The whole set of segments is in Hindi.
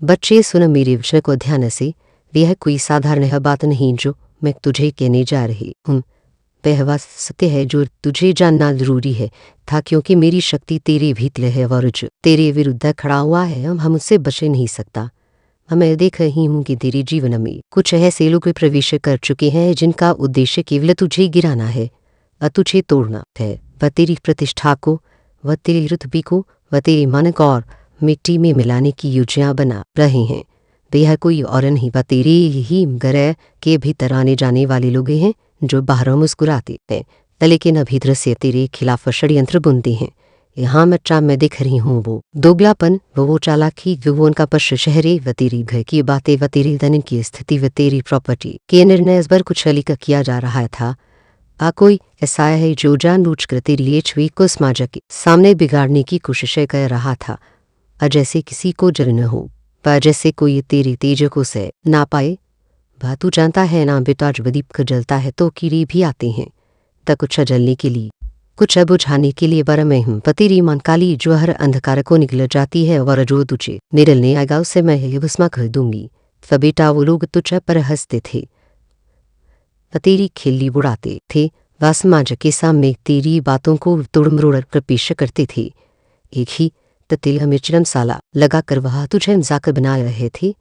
बच्चे सुन मेरे विषय को ध्यान से, यह कोई साधारण बात नहीं जो मैं तुझे कहने जा रही हूँ। वह सत्य है जो तुझे जानना जरूरी है था, क्योंकि मेरी शक्ति तेरे भीतर है और जो तेरे विरुद्ध खड़ा हुआ है हम उससे बच नहीं सकता। मैं देख रही हूँ कि तेरे जीवन में कुछ ऐसे लोग प्रवेश कर चुके हैं जिनका उद्देश्य केवल तुझे गिराना है, तुझे तोड़ना है। वह तेरी प्रतिष्ठा को, वह तेरी रुतबे को, वह तेरे मन को और मिट्टी में मिलाने की योजना बना रहे हैं। यह कोई और नहीं, वह तेरे ही घर के भीतर आने जाने वाले लोग हैं जो बाहर मुस्कुराते हैं लेकिन भीतर से तेरे खिलाफ षड्यंत्र बुनते हैं। यहाँ मैं देख रही हूँ वो दोगलापन, वो चालाकी, वो उनका पश शहरे, व तेरी घर की बातें, व तेरी धन की स्थिति, व तेरी प्रॉपर्टी के निर्णय इस बार कुछ लिख किया जा रहा था। कोई ऐसा है जो जानबूझकर तेरी लिए छवि को समाज के सामने बिगाड़ने की कोशिश कर रहा था, जैसे किसी को जलन हो, पर जैसे कोई तेरे तेज को से ना पाए। वह तू जानता है ना बेटा, जब दीप जलता है तो कीड़े भी आते हैं, तक कुछ जलने के लिए, कुछ बुझाने के लिए। बर मैं हूँ तेरी मन काली जो हर अंधकार को निकल जाती है, और जो तुझे निकलने आएगा उसे मैं ये भस्मा कर दूंगी। तो बेटा वो लोग तुझ पर हंसते थे, तेरी खिल्ली बुड़ाते थे, वह समाज के सामने तेरी बातों को तोड़-मरोड़ कर पेश करते थे। एक ही तिल मिर्चन साला लगा कर वह तुझे मजाक बना रहे थे,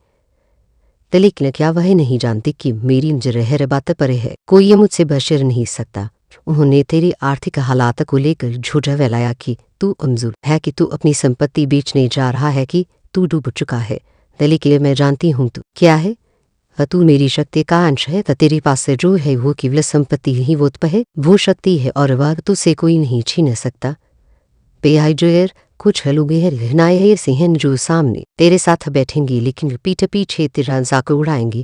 लेकिन क्या वह नहीं जानते कि मेरी जरहर बात पर है, कोई ये मुझसे बशर नहीं सकता। उन्होंने तेरे आर्थिक हालात को लेकर झूठा फैलाया कि तू कमजोर है, कि तू अपनी संपत्ति बेचने जा रहा है, कि तू डूब चुका है। लेकिन मैं जानती हूँ तू क्या है, तू मेरी शक्ति का अंश है। तेरे पास जो है वो केवल संपत्ति ही वो है, वो शक्ति है और वह तुझसे कोई नहीं छीन सकता। बेहाइजर कुछ लोग रहनाए से हैं जो सामने तेरे साथ बैठेंगे लेकिन पीठ पीछे तेरा मजाक उड़ाएंगे,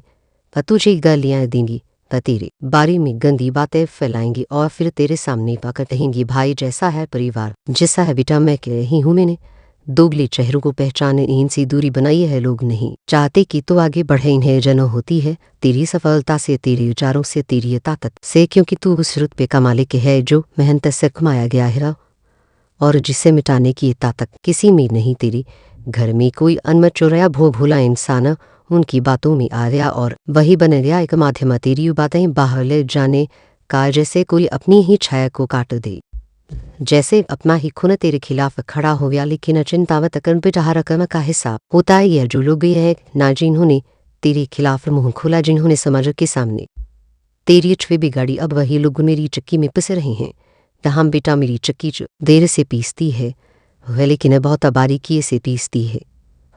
वह तुझे गालियां देंगी, वह तेरे बारे में गंदी बातें फैलाएंगी और फिर तेरे सामने पकड़ कहेंगी भाई जैसा है परिवार जैसा है बेटा। मैं कह रही हूँ मैंने दोगले चेहरों को पहचाने, इनसे दूरी बनाई है। लोग नहीं चाहते कि तो आगे बढ़े, इन्हें जनो होती है तेरी सफलता से, तेरे विचारों से, तेरी ताकत से, क्योंकि तू उस रुतबे का मालिक है जो मेहनत से कमाया गया है और जिसे मिटाने की ताकत किसी में नहीं। तेरे घर में कोई अनमत चुराया भोला इंसान उनकी बातों में आ गया और वही बन गया एक माध्यम तेरी बातें बाहर ले जाने का, जैसे कोई अपनी ही छाया को काट दे, जैसे अपना ही खून तेरे खिलाफ खड़ा हो गया। लेकिन चिंतावत कर बेटा रकम का हिस्सा होता है यह जो लोग है ना जिन्होंने तेरे खिलाफ मुंह खोला, जिन्होंने समाज के सामने तेरी छवि बिगाड़ी, अब वही लोग मेरी चक्की में पिस रहे हैं। हम बेटा मेरी चक्की जो देर से पीसती है वह लेकिन बहुत बारीकी से पीसती है।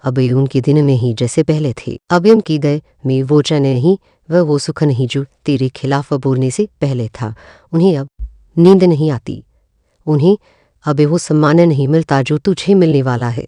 अब उनके दिन में ही जैसे पहले थे, अब उनकी गए में वो चैन नहीं, वह वो सुख नहीं जो तेरे खिलाफ बोलने से पहले था। उन्हें अब नींद नहीं आती, उन्हें अब वो सम्मान नहीं मिलता जो तुझे मिलने वाला है।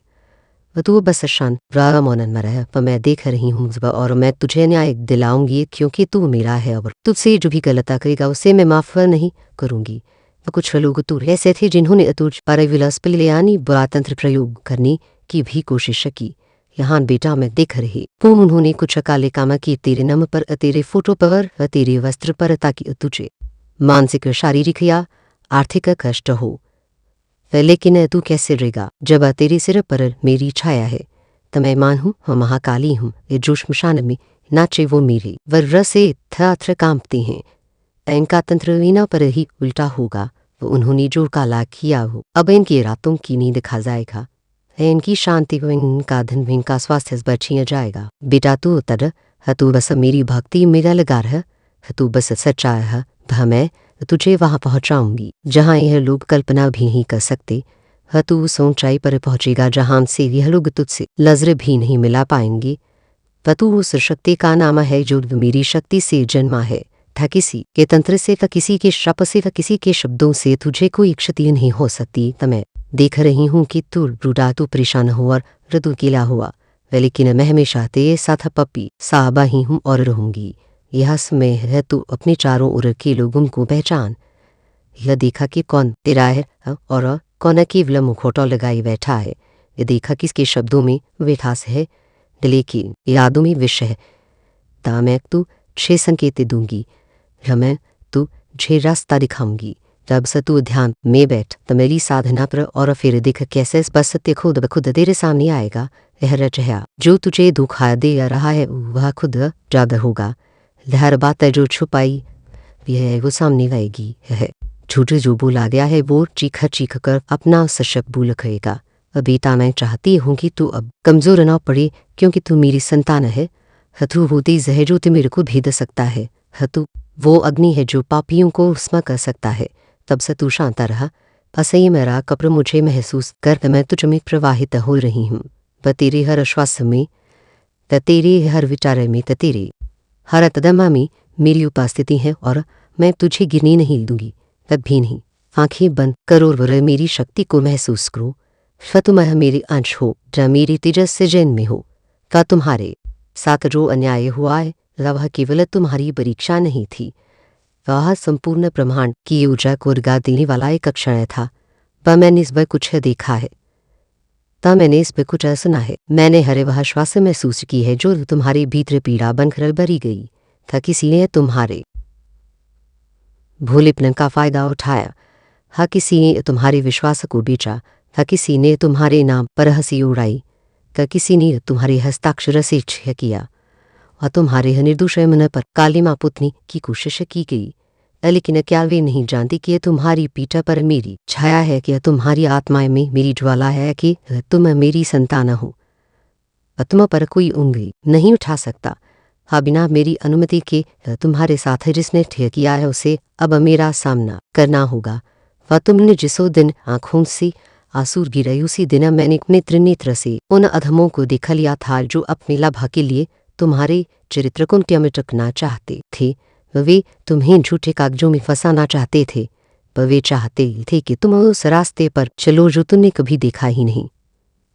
तू बस शांत रह, मौनन में रह, पर मैं देख रही हूँ और मैं तुझे न्याय दिलाऊंगी, क्योंकि तू मेरा है और तुझसे जो भी गलत करेगा उसे मैं माफ नहीं करूंगी। कुछ लोग तो ऐसे थे जिन्होंने तुझ पर विलास यानी बुरा तंत्र प्रयोग करने की भी कोशिश की। यहाँ बेटा मैं देख रही हूँ उन्होंने कुछ काले काम किए तेरे नाम पर, तेरे फोटो पर, तेरे वस्त्र पर, ताकि तुझे मानसिक, शारीरिक या आर्थिक कष्ट हो। लेकिन तू कैसे रहेगा जब तेरे सिर पर मेरी छाया है। तो मैं मान हूँ, महाकाली हूँ, ये जो श्मशान में नाचे वो मेरे वर्र से थर कांपते हैं। इनका तंत्र वीना पर ही उल्टा होगा, वो उन्होंने जो काला किया हो अब इनकी रातों की नींद खा जाएगा, इनकी शांति को, इनका धन, इनका स्वास्थ्य बचिया जाएगा। बेटा तू तर तू बस मेरी भक्ति मेरा लगा रह, तू बस सच्चा है, मैं तुझे वहां पहुंचाऊंगी जहां यह लोग कल्पना भी नहीं कर सकते। तू उस ऊंचाई पर पहुंचेगा जहां से यह लोग तुझसे नजर भी नहीं मिला पाएंगे। तू उस शक्ति का नाम है जो मेरी शक्ति से जन्मा है, था किसी के तंत्र से, था किसी के शप से, था किसी के शब्दों से तुझे कोई क्षति नहीं हो सकती। तो मैं देख रही हूँ कि तू रूडा, तू परेशान हो और ऋतु कीला हुआ, लेकिन मैं हमेशा तेरे साथ पप्पी साहबा ही हूँ और रहूंगी। यह समय है तू अपने चारों ओर के लोगों को पहचान, यह देखा कि कौन तेरा है और कौन केवल मुखौटा लगाई बैठा है। यह देखा किसके शब्दों में विठास है, लेकिन यादों में विष है। ता मैं तू 6 संकेत दूंगी, मैं तू 6 रास्ता दिखाऊंगी। जब से तू ध्यान में बैठ तो मेरी साधना पर और फिर देख कैसे बस सत्य खुद ब खुद तेरे सामने आएगा। यह रचया जो तुझे धोखा दे रहा है वह खुद जागा होगा। हर बात है जो छुपाई यह वो सामने आएगी। है झूठ जो बोला गया है वो चीख चीख कर अपना सशक बोल करेगा। बेटा मैं चाहती हूँ कि तू अब कमज़ोर न पड़े क्योंकि तू मेरी संतान है। हतु वो तेज है जो मेरे को भेद सकता है। हतु वो अग्नि है जो पापियों को उष्मा कर सकता है। तब से तू शांत रहा। असह्य मेरा कब्र मुझे महसूस कर मैं तुझ में प्रवाहित हो रही हूँ। व तेरे हर श्वास में त तेरे हर विचार में त तेरे हर कदम में मेरी उपस्थिति है और मैं तुझे गिरने नहीं दूंगी। तब भी नहीं। आंखें बंद करो और मेरी शक्ति को महसूस करो। तुम मेरे अंश हो या मेरी तेजस से जैन में हो। का तुम्हारे साथ जो अन्याय हुआ है वह केवल तुम्हारी परीक्षा नहीं थी। वह संपूर्ण ब्रह्मांड की ऊर्जा को उर्गा देने वाला एक क्षण था। वह मैंने इस पर कुछ देखा है तब मैंने इस पर कुछ सुना है। मैंने हरे वह श्वास महसूस की है जो तुम्हारे भीतर पीड़ा बनकर भरी गई था। किसी ने तुम्हारे भोलेपन का फायदा उठाया। हाँ किसी ने तुम्हारे विश्वास को बेचा। हाँ किसी ने तुम्हारे नाम पर हंसी उड़ाई। तो किसी ने तुम्हारे हस्ताक्षर से छह किया और तुम्हारे निर्दोष मन पर कालिमा पुतनी की कोशिश की गई। लेकिन क्या वे नहीं जानती कि तुम्हारी पीठ पर मेरी छाया है, कि तुम्हारी आत्मा में मेरी ज्वाला है, कि तुम मेरी संतान हो। तुम पर कोई उंगली नहीं उठा सकता। हाँ बिना मेरी अनुमति के तुम्हारे साथ जिसने ठेक किया है उसे अब मेरा सामना करना होगा। वह तुमने जिसो दिन आँखों से आंसू गिरे उसी दिन मैंने अपने त्रिनेत्र से उन अधमों को देख लिया था जो अपने लाभ के लिए तुम्हारे चरित्र को मिटकना चाहते थे। वे तुम्हें झूठे कागजों में फंसाना चाहते थे। वे चाहते थे कि तुम उस रास्ते पर चलो जो तुमने कभी देखा ही नहीं।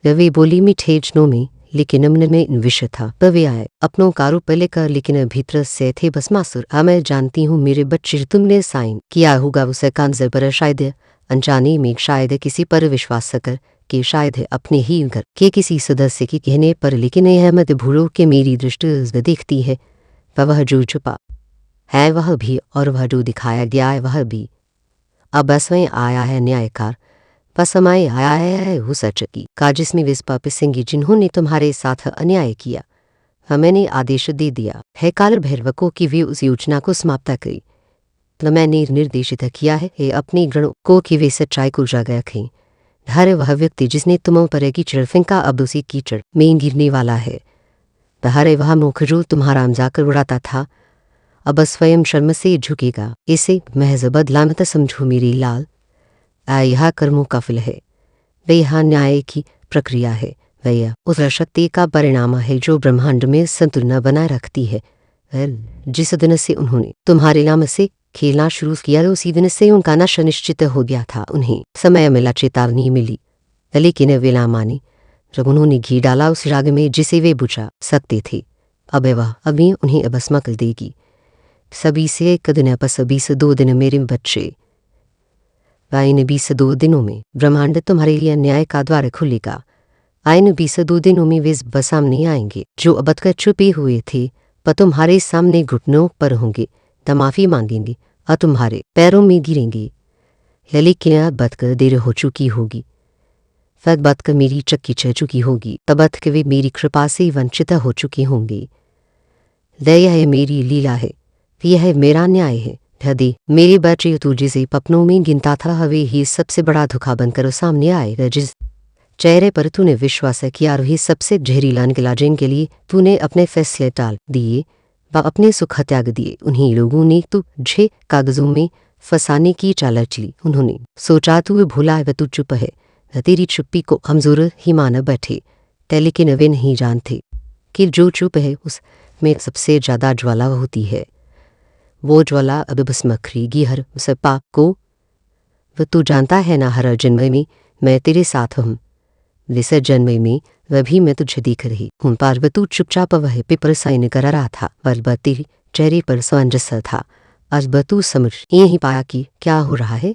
वे बोली मीठे जनों में लेकिन मन में विष था। वे आए अपनों का रूप लेकर लेकिन भीतर से थे भस्मासुर। मैं जानती हूँ मेरे बच्चे तुमने साइन किया होगा उसे कांजर पर, शायद अनजाने में, शायद किसी पर विश्वास कर कि शायद अपने ही घर के किसी सदस्य के कहने पर, लेकिन यह मत भूलो कि मेरी दृष्टि देखती है। वह जो छुपा है वह भी और वह जो दिखाया गया है वह भी। अब स्वयं आया है न्यायकार। समय आया है वो सच की का जिसमें वे पापी सिंह जिन्होंने तुम्हारे साथ अन्याय किया। मैंने आदेश दे दिया है काल भैरव को कि वे उस योजना को समाप्त करें। तो मैंने निर्देशित किया है अपने गणों को कि वे सच्चाई को जाग रखें। हर वह व्यक्ति जिसने तुम पर कीचड़ फेंका अब उसी कीचड़ में गिरने वाला है। हरे वह मुख जो तुम्हारा जाकर उड़ाता था अब स्वयं शर्म से झुकेगा। इसे महज बदला मत समझो मेरी लाल। यह कर्मों का फल है। वह यहाँ न्याय की प्रक्रिया है। वह उस शक्ति का परिणाम है जो ब्रह्मांड में संतुलन बनाए रखती है। जिस दिन से उन्होंने तुम्हारे नाम से खेलना शुरू किया उसी दिन से उनका नशा निश्चित हो गया था। उन्हें समय मिला, चेतावनी मिली, लेकिन वे ना माने। जब उन्होंने घी डाला उस राग में जिसे वे बुझा सकते थे, अब वह अभी उन्हें भस्म कर देगी। सभी से एक दिन पस 22 दिन मेरे बच्चे। इन 22 दिनों में ब्रह्मांड तुम्हारे लिए न्याय का द्वार खुलेगा। इन 22 दिनों में वे सामने आएंगे जो अब तक छुपे हुए थे, पर तुम्हारे सामने घुटनों पर होंगे, तो माफी मांगेंगे और तुम्हारे पैरों में गिरेंगे। लेकिन बदकर देर हो चुकी होगी। फिर बदकर मेरी चक्की चढ़ चुकी होगी, तब तक वे मेरी कृपा से वंचित हो चुके होंगे। यह मेरी लीला है, यह मेरा न्याय है। दे मेरे बच्चे तू जिसे पपनों में गिनता था हवे ही सबसे बड़ा धोखा बनकर सामने आए। जिस चेहरे पर तूने विश्वास किया वही सबसे जहरीला निकला, जिनके लिए तूने अपने फैसले टाल दिए व अपने सुख त्याग दिए। उन्हीं लोगों ने तुझे कागजों में फंसाने की चाल चली। उन्होंने सोचा तू भूला है व तू चुप है। तेरी चुप्पी को हमजोर ही मान बैठे, लेकिन वे नहीं जानते कि जो चुप है उसमें सबसे ज़्यादा ज्वाला होती है। वो ज्वाला अब भस्म करेगी हर उस पाप को। वह तू जानता है ना, हर जन्म में मैं तेरे साथ हूँ। जिस जन्म में वह भी मैं तुझे देख रही हूँ, पर वह तू चुपचाप वह पेपर साइन कर रहा था, पर वह तेरे चेहरे पर समंजस था। आज वह तू समझ यही पाया कि क्या हो रहा है।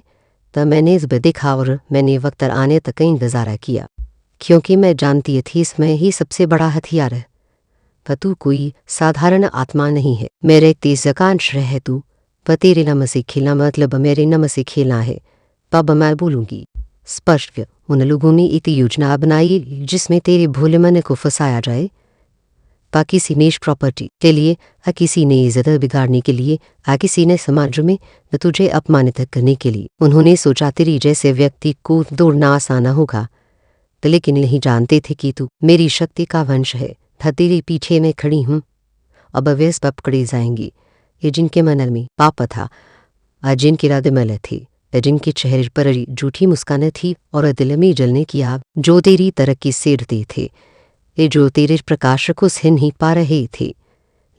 तब मैंने इस देखा और मैंने वक्त आने तक इंतज़ार किया, क्योंकि मैं जानती थी इसमें ही सबसे बड़ा हथियार है। पर तू कोई साधारण आत्मा नहीं है, मेरे तेज कांश है तू। पर तेरे नम से खेलना मतलब मेरे नम से खेलना है। तब मैं बोलूँगी स्पष्ट उन लोगों ने एक योजना बनाई जिसमें तेरे भोले मन को फंसाया जाए, पा किसी ने इस प्रॉपर्टी के लिए, आ किसी ने इज्जत बिगाड़ने के लिए, आ किसी ने समाज में न तुझे अपमानित करने के लिए। उन्होंने सोचा तेरी जैसे व्यक्ति को दौड़ना आसान होगा, तो लेकिन नहीं जानते थे कि तू मेरी शक्ति का वंश है। था तेरे पीछे मैं खड़ी हूँ, अब अवैस पकड़े जाएंगी ये जिनके मन में पाप था, आज जिनके इरादे मैल थे, जिनके चेहरे पर झूठी मुस्कान थी और दिल में जलने की आग, जो तेरी तरक्की सेरते थे, ये जो तेरे प्रकाश को सह नहीं पा रहे थे,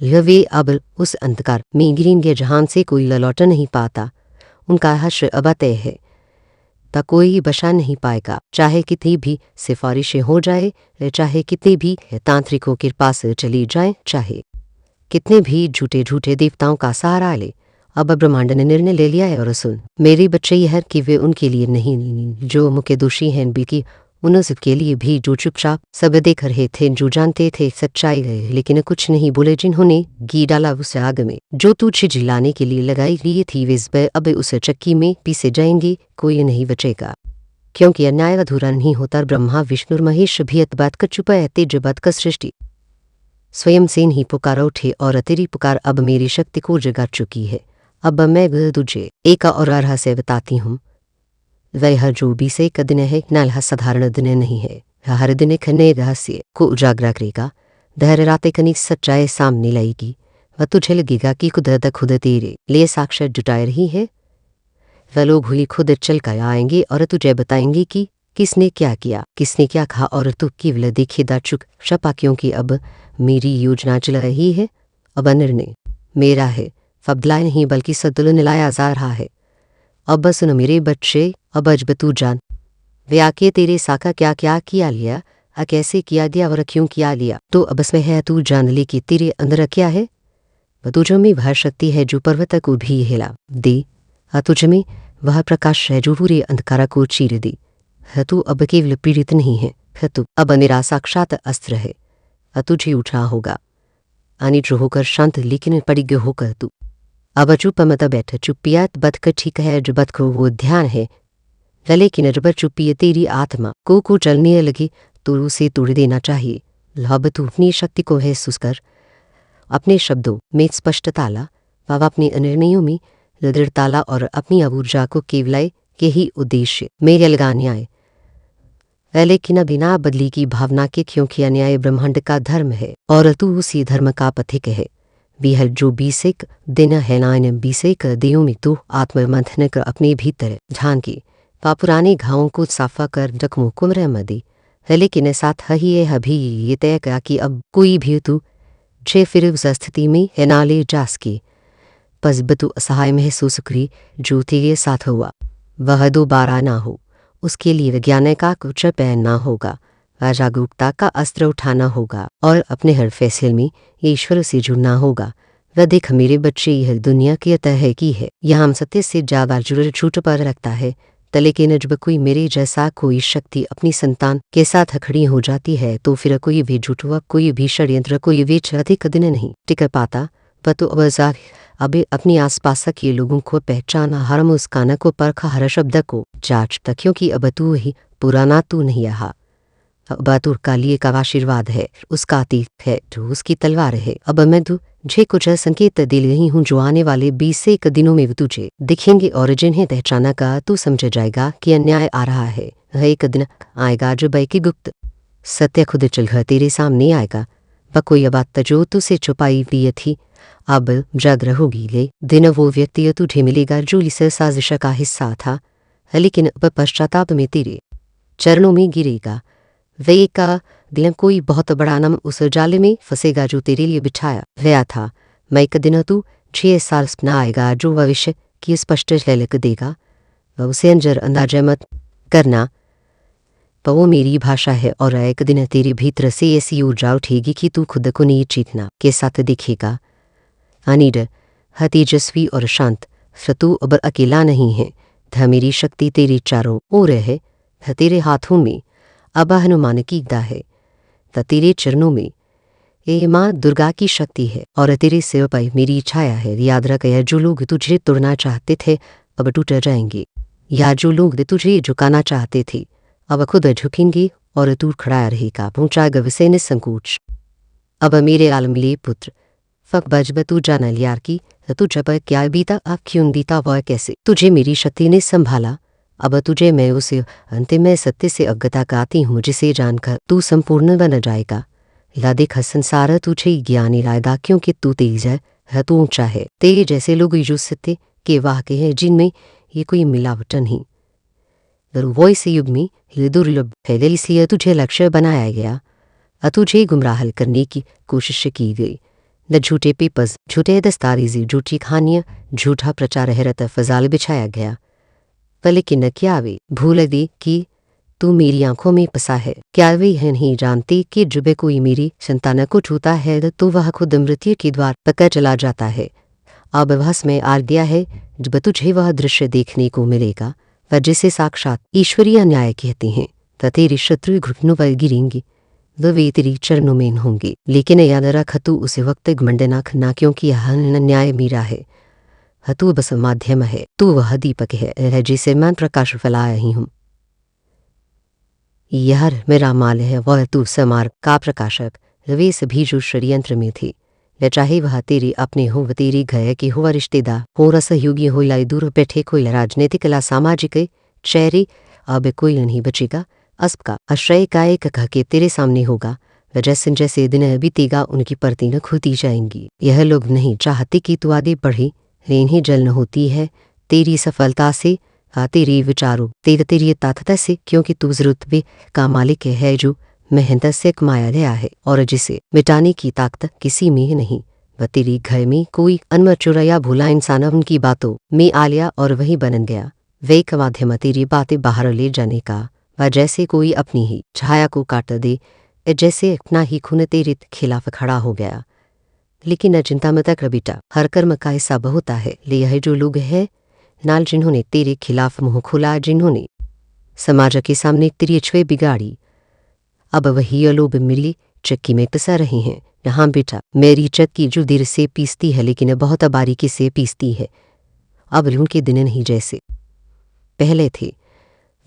वे अब उस अंधकार में गिरेंगे जहां से कोई लौट नहीं पाता। उनका हश्र अब तय है, ता कोई बचा नहीं पाएगा, चाहे कितनी भी सिफारिशें हो जाए, चाहे कितने भी तांत्रिकों के पास चली जाएं, चाहे कितने भी झूठे झूठे देवताओं का सहारा ले। अब ब्रह्मांड ने निर्णय ले लिया है। और सुन मेरे बच्चे यह है कि वे उनके लिए नहीं जो मुख्य दोषी हैं, बल्कि उन सबके लिए भी जो चुपचाप सब देख रहे थे, जो जानते थे सच्चाई है लेकिन कुछ नहीं बोले, जिन्होंने घी डाला उस आग में जो तुझे जिलाने के लिए लगाई लिए थी, वे अब उस चक्की में पीसे जाएंगे, कोई नहीं बचेगा, क्योंकि अन्याय अधूरा नहीं होता। ब्रह्मा विष्णु महेश भी बात कर चुप है, तेज बात का सृष्टि स्वयं से नहीं पुकार उठे, और तेरी पुकार अब मेरी शक्ति को जगा चुकी है। अब मैं तुझे एक और रहस्य बताती हूँ, वह जो भी से एक दिन है, न साधारण दिन नहीं है, हर दिन एक नए रहस्य को उजागर करेगा। धैर्य रातें कनी सच्चाई सामने लाएगी, वह तुझे लगेगा कि खुद खुद तेरे लिए साक्षात जुटाए रही है। वह लोग हुई खुद चल कर आएंगे और तुझे बताएंगे कि किसने क्या किया, किसने क्या कहा, और तू केवल देखेदा चुक छपा, क्योंकि अब मेरी योजना चल रही है। अब निर्णय मेरा है, फबला नहीं बल्कि सदुलन लाया जा रहा है। अब सुन मेरे बच्चे, अब अजब तू जान वे आके तेरे साका क्या क्या किया लिया, कैसे किया गया और क्यों किया लिया, तो अब इसमें है तू जान ले कि तेरे अंदर क्या है। वह तुझ में वह शक्ति है जो पर्वत को भी हिला दे, तुझ में वह प्रकाश है जो पूरे अंधकारा को चीर दे। तू अब केवल पीड़ित नहीं है, तू अब मेरा साक्षात अस्त्र है। तुझे उठा होगा अनिद्र होकर, शांत लेकिन पड़िग होकर तू अब चुप मत बैठ। चुप्पियात बद का ठीक है, जो बद को वो ध्यान है, लेकिन जब चुप्पी तेरी आत्मा को चलने लगी तो उसे तोड़ देना चाहिए। अब तू अपनी शक्ति को महसूस कर, अपने शब्दों में स्पष्टता ला, अपने निर्णयों में दृढ़ता ला, और अपनी ऊर्जा को केवल के ही उद्देश्य में लगाने आए, लेकिन बिना बदली की भावना के, क्योंकि अन्याय ब्रह्मांड का धर्म है और तू उसी धर्म का पथिक है। वह जो बीसेक दिन है ना, इन बीसेक दिनों में तू आत्ममंथन कर अपने भीतर झांक के पुराने घावों को साफा कर, जख्मों को मरहम दे। लेकिन साथ ही अभी ये तय किया कि अब कोई भी तू छे फिर उस स्थिति में है ना ले जा सके। बस तू असहाय महसूस करी, जो तेरे साथ हुआ वह दोबारा ना हो। उसके लिए विज्ञान का कुछ पहनना होगा, जागरूकता का अस्त्र उठाना होगा, और अपने हर फैसले में ईश्वर से जुड़ना होगा। वह देख मेरे बच्चे, यह दुनिया की अतः की है, यहाँ सत्य से ज्यादा जुड़ झूठ पर रखता है। लेकिन जब कोई मेरे जैसा कोई शक्ति अपनी संतान के साथ खड़ी हो जाती है, तो फिर कोई भी झूठ व कोई भी षड्यंत्र, कोई भी अधिक दिन नहीं टिक पाता। वह तो अब अपने आसपास के लोगों को पहचाना, हर मुस्कान को परखा, हर शब्द को जांचता, क्योंकि अब तू ही पुराना तू नहीं रहा। अब तू कालिए का आशीर्वाद है, उसका अतीत है जो उसकी तलवार है। अब मैं तुझे कुछ संकेत दे रही हूँ जो आने वाले 20 दिनों में तुझे दिखेंगे, और जिन्हें पहचाना का तू समझ जाएगा कि अन्याय आ रहा है। एक दिन आएगा जब की गुप्त सत्य खुद चलकर तेरे सामने आएगा। वह कोई बात जो तुझसे छुपाई हुई थी अब जागर होगी। ले दिन वो व्यक्ति तुझे मिलेगा जो इस साजिश का हिस्सा था, लेकिन अब पश्चाताप में तेरे चरणों में गिरेगा। वे का दिन कोई बहुत बड़ा नाम उस जाले में फंसेगा जो तेरे लिए बिछाया गया था। मैं एक दिन तू 6 साल सपना आएगा जो भविष्य की स्पष्ट झलक देगा। वह उसे अंजर अंदाजा मत करना, पर वो मेरी भाषा है, और एक दिन तेरे भीतर से ऐसी ऊर्जा उठेगी कि तू खुद को नहीं चेतना के साथ दिखेगा। अनिडर तेजस्वी और शांत, तू अब अकेला नहीं है। मेरी शक्ति तेरे चारों ओर है, तेरे हाथों में अब हनुमान की गदा है, तेरे चरणों में ये माँ दुर्गा की शक्ति है, और तेरे सिर पर मेरी छाया है। याद रख, जो लोग तुझे तोड़ना चाहते थे अब टूट जाएंगे, या जो लोग तुझे झुकाना चाहते थे अब खुद झुकेंगे और तू खड़ा रहेगा, पहुंचाएगा विषय निसंकोच। अब मेरे आलमले पुत्र फक बजब तू जाना लियार की तुझ पर क्या बीता, अब क्यों बीता, वह कैसे तुझे मेरी शक्ति ने संभाला। अब तुझे मैं उसे अंतिम सत्य से अज्ञता गाती हूँ जिसे जानकर तू संपूर्ण बन जाएगा। ला देख संसार तुझे ज्ञानी लाएगा, क्योंकि तू तेज है, तू ऊंचा है। तेरे जैसे लोग जो सत्य के वाक्य हैं जिनमें ये कोई मिलावट नहीं। वो इस युग में ये दुर्लभ है, इसलिए तुझे लक्ष्य बनाया गया, तुझे गुमराह करने की कोशिश की गई। न झूठे पेपर्स, झूठे दस्तावेज़, झूठी कहानियाँ, झूठा प्रचार हैरत फजाल बिछाया गया। पर लेकिन क्या वे भूल दे कि तू मेरी आंखों में पसा है? क्या वे है नहीं जानते कि जब कोई मेरी संतान को छूता है तो वह खुद मृत्यु के द्वार पकड़ चला जाता है। अब बस में आ गया है जब तुझे वह दृश्य देखने को मिलेगा वह जिसे साक्षात ईश्वरीय न्याय कहते हैं। तो तेरे शत्रु घुटनों पर गिरेंगे, वे तेरी चरणों में होंगे। लेकिन याद रख तू उसे वक्त घमंड न करना, क्योंकि यह न्याय मेरा है। तू बस माध्यम है, तू वह दीपक है जिसे मैं प्रकाश फैलाया ही हूँ। यह मेरा माल है, वह तू समार का प्रकाशक। वे सभी जो षड्यंत्र में थे, वे चाहे वह तेरे अपने हो, व तेरे घर के हो, व रिश्तेदार हो, र सहयोगी हो, या दूर बैठे कोई राजनीतिक या सामाजिक चेहरे, अब कोई नहीं बचेगा। अस्प का आश्रय का एक कह के तेरे सामने होगा। व जैसे जैसे दिन बीतेगा उनकी परतें न खुलती जाएंगी। यह लोग नहीं चाहते कि तू आगे बढ़े, इन्हें जलन होती है तेरी सफलता से, तेरे विचारों तेरी ताकत से, क्योंकि तू रुतबे का मालिक है जो मेहनत से कमाया गया है और जिसे मिटाने की ताकत किसी में नहीं। वह तेरे घर में कोई अनमचुरा या भूला इंसान उनकी बातों में आ लिया और वही बन गया। वे का माध्यम तेरी बातें बाहर ले जाने का, वह जैसे कोई अपनी ही छाया को काट दे, जैसे अपना ही खून तेरे खिलाफ खड़ा हो गया। लेकिन चिंता मत कर बेटा, हर कर्म का हिसाब होता है। ले यह जो लोग हैं नाल जिन्होंने तेरे खिलाफ मुंह खोला, जिन्होंने समाज के सामने तेरी छुए बिगाड़ी, अब वही लोग मिली चक्की में पिसा रहे हैं। यहाँ बेटा, मेरी चक्की जो देर से पीसती है लेकिन बहुत बारीकी से पीसती है। अब उनके दिन नहीं जैसे पहले थे,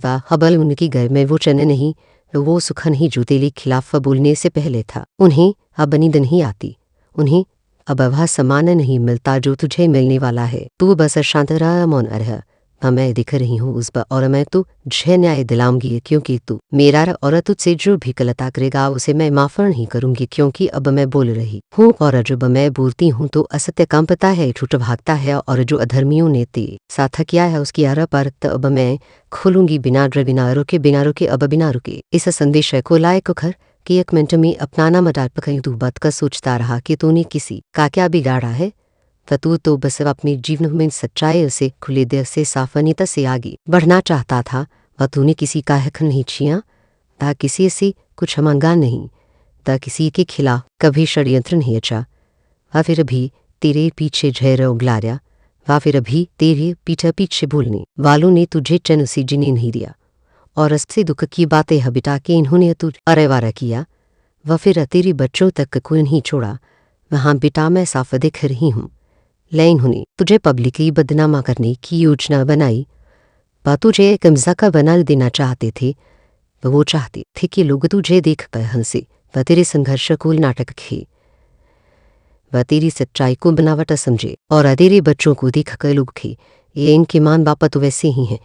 वह हबल उनकी घर में वो चन नहीं, वो सुख नहीं जो तेरे खिलाफ बोलने से पहले था। उन्हें अब नींद नहीं आती, उन्हें अब वह सम्मान नहीं मिलता जो तुझे मिलने वाला है। तू बस शांत रह, मौन रह। मैं दिख रही हूँ उस पर, और मैं तुझे न्याय दिलाऊंगी, क्योंकि तू मेरा और तुझसे जो भी गलता करेगा उसे मैं माफ नहीं करूंगी, क्योंकि अब मैं बोल रही हूँ। और जब मैं बोलती हूँ तो असत्य कांपता है, झूठ भागता है, और जो अधर्मियों ने तेरे साथ किया है उसकी आरा पर अब मैं खोलूंगी, बिना डरे बिना रुके अब बिना रुके। इस संदेश को लायक कर कि एक मिनट में अपना नाम डाल पकड़ी तू बात का सोचता रहा कि तूने किसी का क्या बिगाड़ा है। तू तो बस अपने जीवन में सच्चाई से, खुले दिल से, साफनीता से आगे बढ़ना चाहता था। वह तूने किसी का हक नहीं छिया, ता किसी से कुछ मांगा नहीं, ता किसी के खिलाफ कभी षड्यंत्र नहीं रचा। वह फिर भी तेरे पीछे झेर उगलाया, वह फिर भी तेरे पीछे पीछे बोलने वालों ने तुझे चैन से जीने नहीं दिया, और इससे दुख की बातें हबिटा के इन्होंने तुझ अरेवारा किया। वह फिर तेरे बच्चों तक कोई नहीं छोड़ा। वहाँ बेटा मैं साफ दिख रही हूँ, लेकिन उन्होंने तुझे पब्लिकली बदनामा करने की योजना बनाई। वह तुझे कमजा का बना देना चाहते थे। वो चाहते थे कि लोग तुझे देख कर हंसे। वह तेरे संघर्ष को नाटक खे, वह तेरी सच्चाई को बनावट समझे, और तेरे बच्चों को देख कर लोग खे ये इनके मान बाप तो वैसे ही हैं।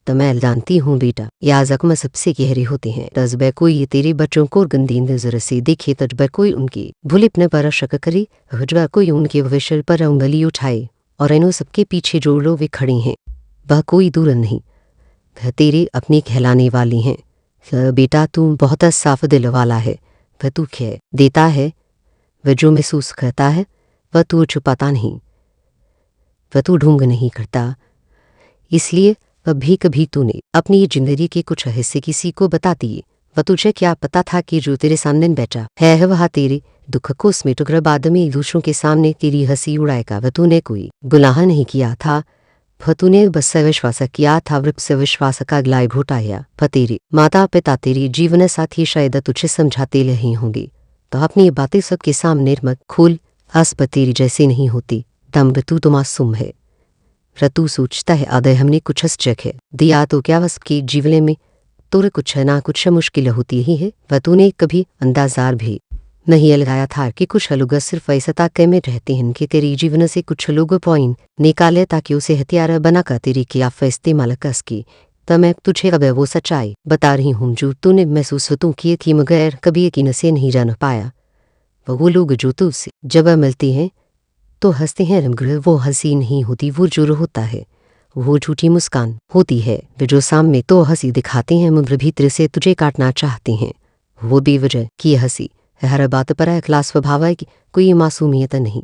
तो मैं जानती हूँ बेटा, या जख्म सबसे गहरे होते हैं। तजब कोई तेरे बच्चों को गंदी नजर से देखे, तजब कोई उनके भूलेपने पर शक करे, हजबा कोई उनके भविष्य पर उंगली उठाए, और इन्हों सबके पीछे जो लोग वे खड़े हैं वह कोई दूर नहीं, वह तेरे अपने कहलाने वाली हैं। बेटा तू बहुत साफ दिल वाला है, वह तू कह देता है, वह जो महसूस करता है वह तू छुपाता नहीं, वह तू ढूंढ नहीं करता। इसलिए कभी कभी तूने अपनी जिंदगी के कुछ हिस्से किसी को बता दिए। वह तुझे क्या पता था कि जो तेरे सामने बैठा है वह तेरे दुख को समेट कर बाद में दूसरों के सामने तेरी हंसी उड़ाएगा। वह तूने कोई गुनाह नहीं किया था, वह तूने बस विश्वास किया था, वृक्ष विश्वास का गलाय घोटाया। वह तेरे माता पिता तेरे जीवन साथी शायद तुझे समझाते नहीं होंगे, तो अपनी बातें सबके सामने मत खोल। आसप तेरी जैसे नहीं होती, दम्ब तू तो मासूम है। रतु सोचता है आदय हमने कुछ चख है दिया तो क्या वस के जीवने में तोर कुछ ना कुछ मुश्किल होती ही है। वह तूने कभी अंदाजार भी नहीं लगाया था कि कुछ लोग सिर्फ ऐसा ताके में रहते हैं कि तेरी जीवन से कुछ लोग पॉइंट निकाले ताकि उसे हथियार बनाकर तेरी किया इस्तेमाल कस की। तब मैं तुझे अब वो सच्चाई बता रही हूँ जो तूने महसूस तू किए थी मगर कभी यकीन से नहीं जान पाया। वो लोग जो तुझसे जब मिलते हैं तो हंसते हैं मगर वो हंसी नहीं होती, वो जुर होता है, वो झूठी मुस्कान होती है। वे जो सामने तो हंसी दिखाते हैं मगर भीतर से तुझे काटना चाहते हैं। वो बेवजह की हंसी हर बात पर इखलास स्वभाव है कि कोई मासूमियत नहीं।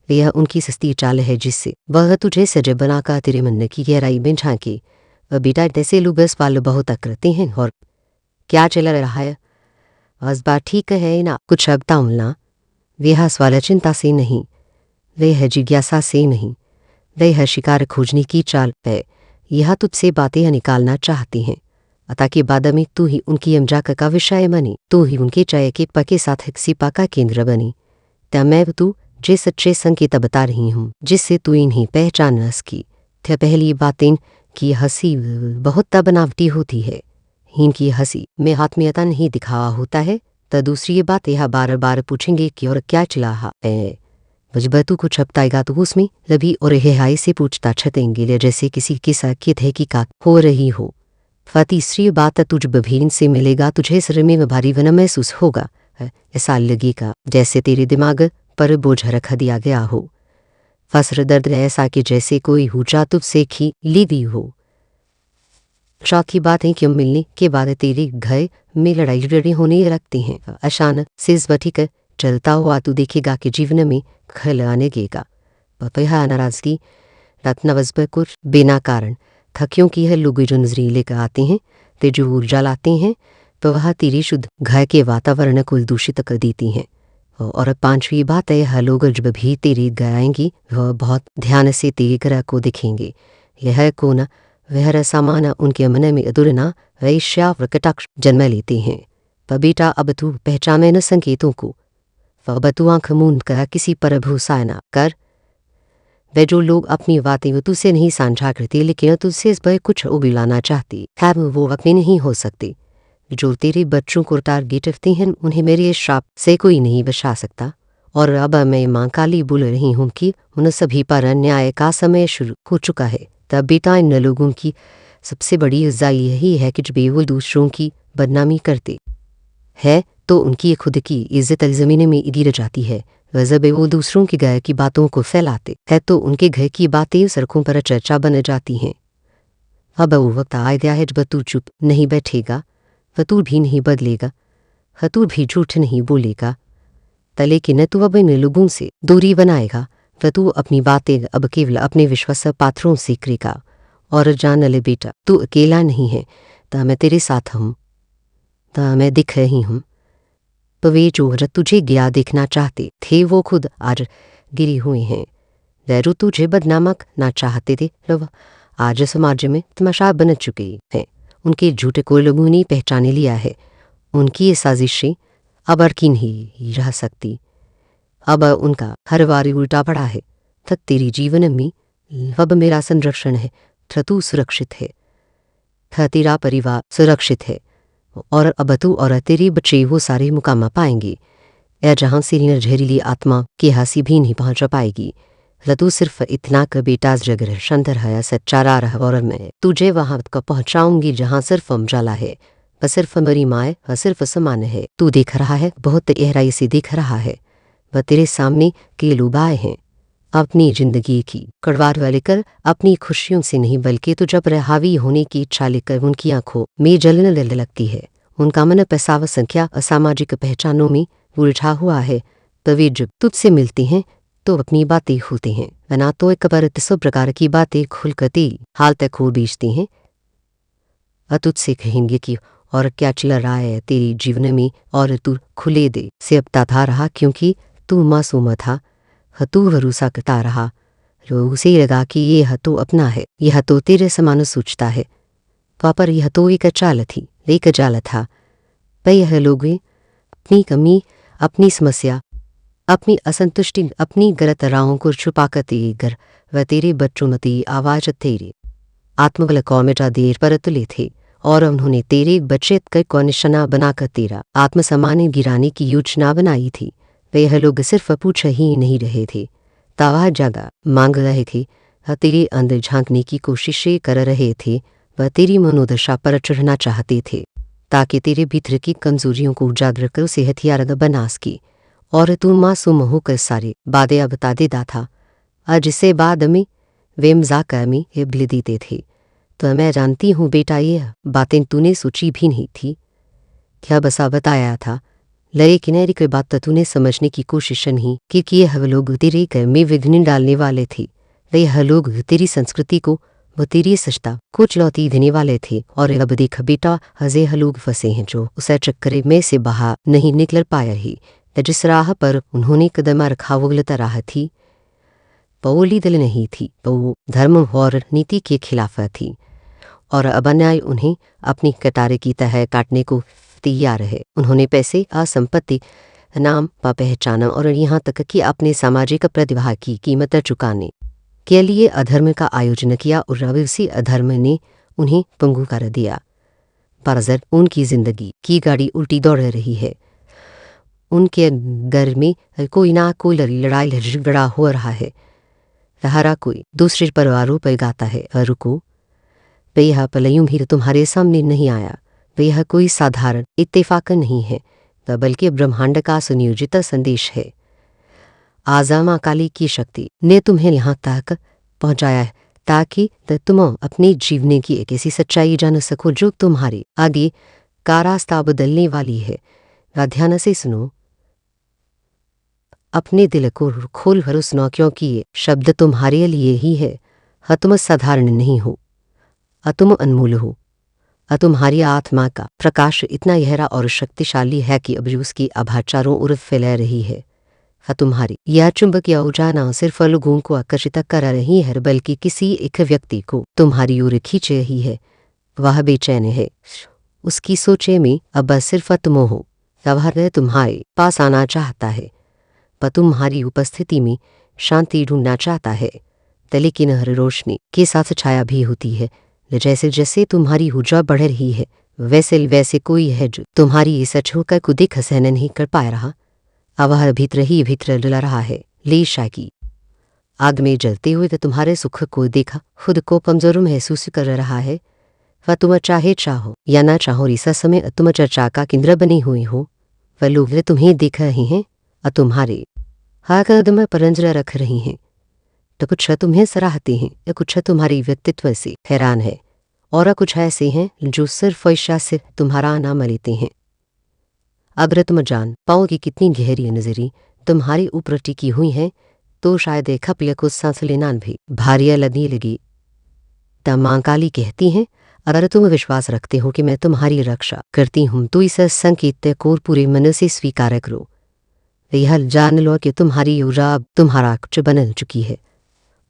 यह उनकी सस्ती चाल है जिससे वह तुझे सजग बनाकर तेरे मन की गहराई में झांके। वह बेटा ऐसे लोग इस पाल बहुत करते हैं। और क्या चल रहा है? बस बात ठीक है ना? कुछ अब ताउलना वह सवाल चिंता से नहीं, वह जिज्ञासा से नहीं, वह शिकार खोजने की चाल है। यह तुझसे बातें निकालना चाहती हैं ताकि बाद में तू ही उनकी अमजाक का विषय बनी, तू ही उनके चाय के पके साथ सिपा का केंद्र बनी। तब मैं तू जे सच्चे संकेत बता रही हूँ जिससे तू इन्हें पहचान सकी। थ पहली बातें की हंसी बहुत बनावटी होती है, इनकी हंसी में आत्मीयता नहीं दिखावा होता है। तो दूसरी बात यह बार बार पूछेंगे कि और क्या चला है। जब तू कुछ अपताएगा तो उसमें लभी और रिहाई से पूछता छतेंगे जैसे किसी की साकित है कि का हो रही हो। तीसरी बात तुझ बभीन से मिलेगा तुझे सिर में भारी वन महसूस होगा, ऐसा लगेगा जैसे तेरे दिमाग पर बोझ रख दिया गया हो। फसर दर्द ऐसा कि जैसे कोई हुचा तुझसे खी ली हो। चौथी बात है कि मिलने के बाद तेरे घर में लड़ाई लड़ी होने लगती हैं। अचानक से ठीक चलता हुआ तू देखेगा कि जीवन में खल आने गेगा। पपया नाराजगी रत्नवजब कुछ बिना कारण था, क्योंकि यह लोग जो नजरी लेकर आते हैं ते जो ऊर्जा लाते हैं तो वह तेरी शुद्ध घर के वातावरण को दूषित कर देती हैं। और पांचवी बात है यह लोग जब भी तेरी गाएंगी वह बहुत ध्यान से तेरे ग्रह को दिखेंगे। यह कोना वह सामान उनके मन में अधुरना वैश्या कटाक्ष जन्म लेते हैं। पर बेटा अब तू पहचाने न संकेतों को, अब तू आंख मूंद कर किसी पर भरोसा न कर। वे जो लोग अपनी बातें वो तुझसे नहीं साझा करते लेकिन तुझसे इस पर कुछ उबिलाना चाहती है वो अपने नहीं हो सकते। जो तेरे बच्चों को टारगेट रखते हैं उन्हें मेरे श्राप से कोई नहीं बचा सकता। और अब मैं मां काली बोल रही हूँ कि उन सभी पर न्याय का समय शुरू हो चुका है। तब बेटा इन लोगों की सबसे बड़ी इज्जा यही है कि जब वो दूसरों की बदनामी करते हैं तो उनकी खुद की इज्जत ज़मीन में गिर जाती है। जब वो दूसरों के घर की बातों को फैलाते हैं तो उनके घर की बातें सड़कों पर चर्चा बन जाती हैं। अब वो वक्त आ गया है जब तू चुप नहीं बैठेगा, तू भी नहीं बदलेगा, तू भी झूठ नहीं बोलेगा। तले कि न तू अब इन लोगों से दूरी बनाएगा, तू अपनी बातें अब केवल अपने विश्वास पात्रों से करेगा। और जान ले बेटा तू अकेला नहीं है, ता मैं तेरे साथ हूँ, ता मैं दिख रही हूँ। तो वे जो तुझे गया देखना चाहते थे वो खुद आज गिरी हुए हैं। वैरू तुझे बदनामक ना चाहते थे रव आज समाज में तमाशा बन चुके हैं। उनके झूठ को लोगों ने पहचाने लिया है। उनकी ये साजिशें अब अड़की नहीं रह सकती। अब उनका हर बार उल्टा पड़ा है। तक तेरी जीवन में अब मेरा संरक्षण है, तू सुरक्षित है, तेरा परिवार सुरक्षित है। और अब तू और तेरे बच्चे वो सारे मुकाम पाएंगे जहाँ से जहरीली आत्मा की हंसी भी नहीं पहुँच पाएगी। तू सिर्फ इतना कर बेटा जगर शंदर है सच्चा रहा और मैं तुझे वहाँ तक पहुँचाऊंगी जहाँ सिर्फ उजाला है, वह सिर्फ मेरी माए, वह सिर्फ समान है। तू देख रहा है, बहुत गहराई से देख रहा है। वह तेरे सामने के लुभाए हैं अपनी जिंदगी की कड़वार लेकर, अपनी खुशियों से नहीं बल्कि तो जब हावी होने की इच्छा लेकर उनकी आंखों में जलन लगती है। उनका मन पैसाव संख्या असामाजिक पहचानों में उलझा हुआ है। तभी जब तुझसे मिलते हैं तो अपनी बातें होते हैं, वना तो एक बार सब प्रकार की बातें खुलकती हाल तक हो बेचती हैं। तुझसे कहेंगे कि और क्या चल रहा है तेरी जीवन में, और तू खुले दे से अपता था रहा क्योंकि तू मासूम था। तू भरोसा करता रहा, उसे लगा कि ये तो अपना है, यह तो तेरे समान सोचता है। पर यह तो एक चाल थी, एक जाल था। पर यह लोग अपनी कमी, अपनी समस्या अपनी असंतुष्टि अपनी गलत राहों को छुपाकर तेगर व तेरे बच्चों मती आवाज तेरे आत्मबल को मिटा देर पर तुले थे और उन्होंने तेरे बच्चे को निशाना बनाकर तेरा आत्मसम्मान गिराने की योजना बनाई थी। वह लोग सिर्फ पूछ ही नहीं रहे थे, तावा जगह मांग रहे थे, तेरे अंदर झांकने की कोशिशें कर रहे थे, वह तेरी मनोदशा पर चढ़ना चाहते थे ताकि तेरे भीतर की कमजोरियों को उजागर कर उसे हथियार बना सके और तू मासूम होकर सारे बातें बता देता था। आज से बाद में वे मजाक में हिबल देते थे। तो मैं जानती हूँ बेटा, ये बातें तूने सोची भी नहीं थी, क्या बसा बताया था, लेकिन एक बात तो तूने समझने की कोशिश नहीं कि यह लोग तेरे घर में विघ्न डालने वाले थे। यह लोग तेरी संस्कृति को वो तेरी सजता को चुनौती देने वाले थे। और अब देख बेटा, हजे लोग फंसे हैं जो उस चक्कर में से बाहर नहीं निकल पाया ही। जिस राह पर उन्होंने कदम रखा वो गलत राह थी, वो दल नहीं थी, वो धर्म और नीति के खिलाफ थी और अब अन्याय उन्हें अपनी कटारे की तह काटने को तैयार है। उन्होंने पैसे, असंपत्ति, नाम व पहचान और यहाँ तक कि अपने सामाजिक प्रतिभा की कीमत चुकाने के लिए अधर्म का आयोजन किया और अब उसी अधर्म ने उन्हें पंगु कर दिया। परजर उनकी जिंदगी की गाड़ी उल्टी दौड़ रही है। उनके घर में कोई ना कोई लड़ाई झगड़ा हो रहा है। हरा कोई दूसरे पर आरोप लगाता है। रुको, यह पलयूं भी तुम्हारे सामने नहीं आया। यह कोई साधारण इत्तेफाक नहीं है, बल्कि ब्रह्मांड का सुनियोजित संदेश है। आज़ामा काली की शक्ति ने तुम्हें यहाँ तक पहुँचाया है ताकि तुम अपने जीवने की एक ऐसी सच्चाई जान सको जो तुम्हारे आगे का रास्ता बदलने वाली है। ध्यान से सुनो, अपने दिल को खोल कर सुनो, क्योंकि ये शब्द तुम्हारे लिए ही है। तुम साधारण नहीं हो, तुम अनमोल हो। तुम्हारी आत्मा का प्रकाश इतना गहरा और शक्तिशाली है कि अब उसकी आभा चारों ओर फैला रही है। तुम्हारी यह चुंबकीय ऊर्जा न सिर्फ लोगों को आकर्षित कर रही है, बल्कि किसी एक व्यक्ति को तुम्हारी ओर खींच रही है। वह बेचैन है, उसकी सोचे में अब सिर्फ तुम हो। वह तुम्हारे पास आना चाहता है, पर तुम्हारी उपस्थिति में शांति ढूंढना चाहता है। लेकिन हर रोशनी के साथ छाया भी होती है। जैसे जैसे तुम्हारी ऊर्जा बढ़ रही है, वैसे वैसे कोई है जो तुम्हारी इस छूकर को देख सहन नहीं कर पा रहा। अब वह भीतर ही भीतर डला रहा है। लेशा की आग में जलते हुए तो तुम्हारे सुख को देखा खुद को कमजोर महसूस कर रहा है। वह तुम चाहे चाहो या ना चाहो, इस समय तुम चर्चा का केंद्र बने हुए हो। वह लोग तुम्हें देख रहे हैं और तुम्हारे हर कदम पर नजर रख रही हैं। तो कुछ तुम्हें सराहते हैं या कुछ तुम्हारे व्यक्तित्व से हैरान है, और कुछ ऐसे हैं जो सिर्फ ईर्ष्या से तुम्हारा नाम लेते हैं। अगर तुम जान पाओ कि कितनी गहरी नजरी तुम्हारी ऊपर टिकी हुई है, तो शायद एक खपले को सांस लेना भी भारी लगने लगी। तब मां काली कहती हैं, अगर तुम विश्वास रखते हो कि मैं तुम्हारी रक्षा करती हूं, तो इस संकेत को पूरे मन से स्वीकार करो। यह जान लो कि तुम्हारी ऊर्जा अब तुम्हारा कुछ बन चुकी है,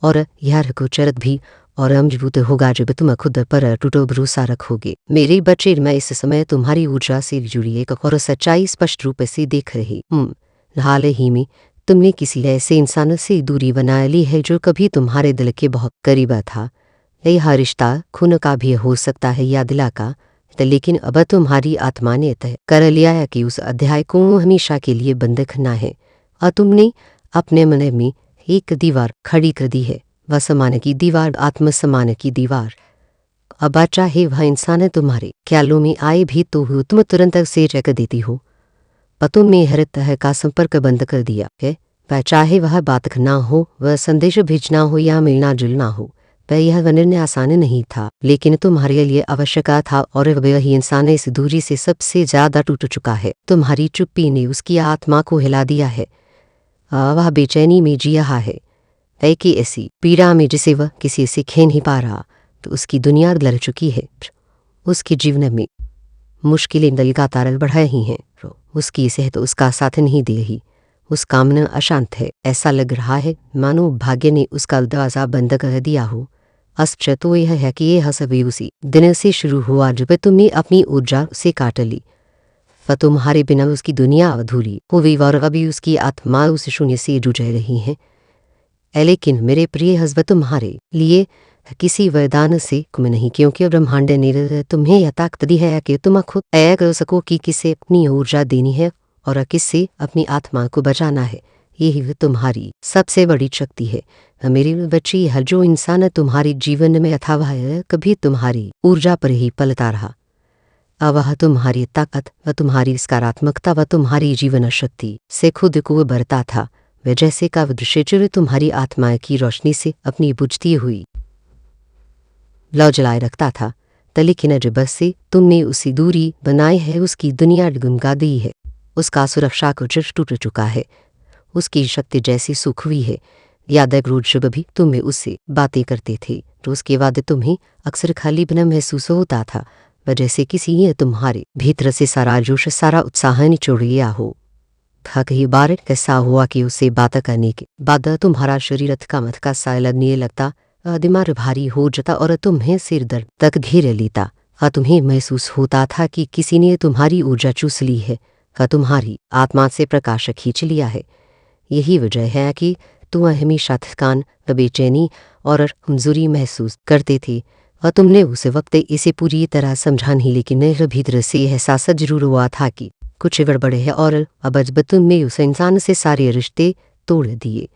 और यह कुचरत भी और मजबूत होगा जब तुम खुद पर टूटो भरोसा रखोगे। मेरे बच्चे, मैं इस समय तुम्हारी ऊर्जा से जुड़ी एक और सच्चाई स्पष्ट रूप से देख रही हूँ। हाल ही में तुमने किसी ऐसे इंसान से दूरी बना ली है जो कभी तुम्हारे दिल के बहुत करीब था। यह रिश्ता खून का भी हो सकता है या दिला का, लेकिन अब तुम्हारी आत्मा ने तय कर लिया है कि उस अध्याय को हमेशा के लिए बंद रखना है। और तुमने अपने मन में एक दीवार खड़ी कर दी है, वह समान की दीवार, आत्मसम्मान की दीवार। अब चाहे वह इंसान तुम्हारे ख्यालों में आए भी तो तुम तुरंत उसे रख देती हो। पर तुमने हर तरह का संपर्क बंद कर दिया है। वह चाहे वह बात करना हो, वह संदेश भेजना हो या मिलना जुलना हो, वह यह निर्णय आसान नहीं था, लेकिन तुम्हारे लिए आवश्यक था। और वही इंसान इस दूरी से सबसे ज्यादा टूट चुका है। तुम्हारी चुप्पी ने उसकी आत्मा को हिला दिया है। वह बेचैनी में जी रहा है, एक ऐसी पीड़ा में जिसे वह किसी से खे नहीं पा रहा। तो उसकी दुनिया लड़ चुकी है, उसके जीवन में मुश्किलें लगातार बढ़ रही हैं। उसकी सेहत उसका साथ नहीं दे रही, उसका मन अशांत है। ऐसा लग रहा है मानो भाग्य ने उसका दरवाजा बंद कर दिया हो। अस्पष्ट तो यह है कि यह सभी उसी दिन से शुरू हुआ जब तुमने अपनी ऊर्जा से काट ली। व तुम्हारे बिना उसकी दुनिया अधूरी हुई और अभी उसकी आत्मा उस शून्य से जूझ रही है। लेकिन मेरे प्रिय हस्बैंड तुम्हारे लिए किसी वरदान से कम नहीं, क्योंकि ब्रह्मांड ने तुम्हें यह ताकत दी है कि तुम खुद तय कर सको कि किसे अपनी ऊर्जा देनी है और किससे अपनी आत्मा को बचाना है। यही तुम्हारी सबसे बड़ी शक्ति है। मेरी बच्ची, हर जो इंसान तुम्हारे जीवन में अथवा कभी तुम्हारी ऊर्जा पर ही पलता रहा, वह तुम्हारी ताकत व तुम्हारी सकारात्मकता व तुम्हारी जीवन शक्ति से खुद को बरता था। वह जैसे का दृश्य तुम्हारी आत्मा की रोशनी से अपनी बुझती हुई लौ जलाए रखता था, लेकिन जब से तुमने उसी दूरी बनाई है, उसकी दुनिया डगमगा दी है, उसका सुरक्षा को टूट चुका है, उसकी शक्ति जैसी सूख हुई है। याद रोज जब भी तुम्हें उससे बातें करते थे तो उसके बाद तुम्हें अक्सर खाली बना महसूस होता था, वजह से किसी ने तुम्हारे भीतर से सारा जोश सारा उत्साह निचोड़ लिया हो। था कई बार कैसा हुआ कि उससे बात करने के बाद तुम्हारा शरीर थकामथ का सा लगने लगता, दिमाग भारी हो जाता और तुम्हें सिर दर्द तक घेर लेता। तुम्हें महसूस होता था कि किसी ने तुम्हारी ऊर्जा चूस ली है, तुम्हारी आत्मा से प्रकाश खींच लिया है। यही वजह है कि तुम हमेशा थकान, बेचैनी और कमजोरी महसूस करते थे। तुमने उस वक्त इसे पूरी तरह समझा नहीं, लेकिन भीतर से एहसास जरूर हुआ था कि कुछ गड़बड़ है और अब जब तुमने उस इंसान से सारे रिश्ते तोड़ दिए,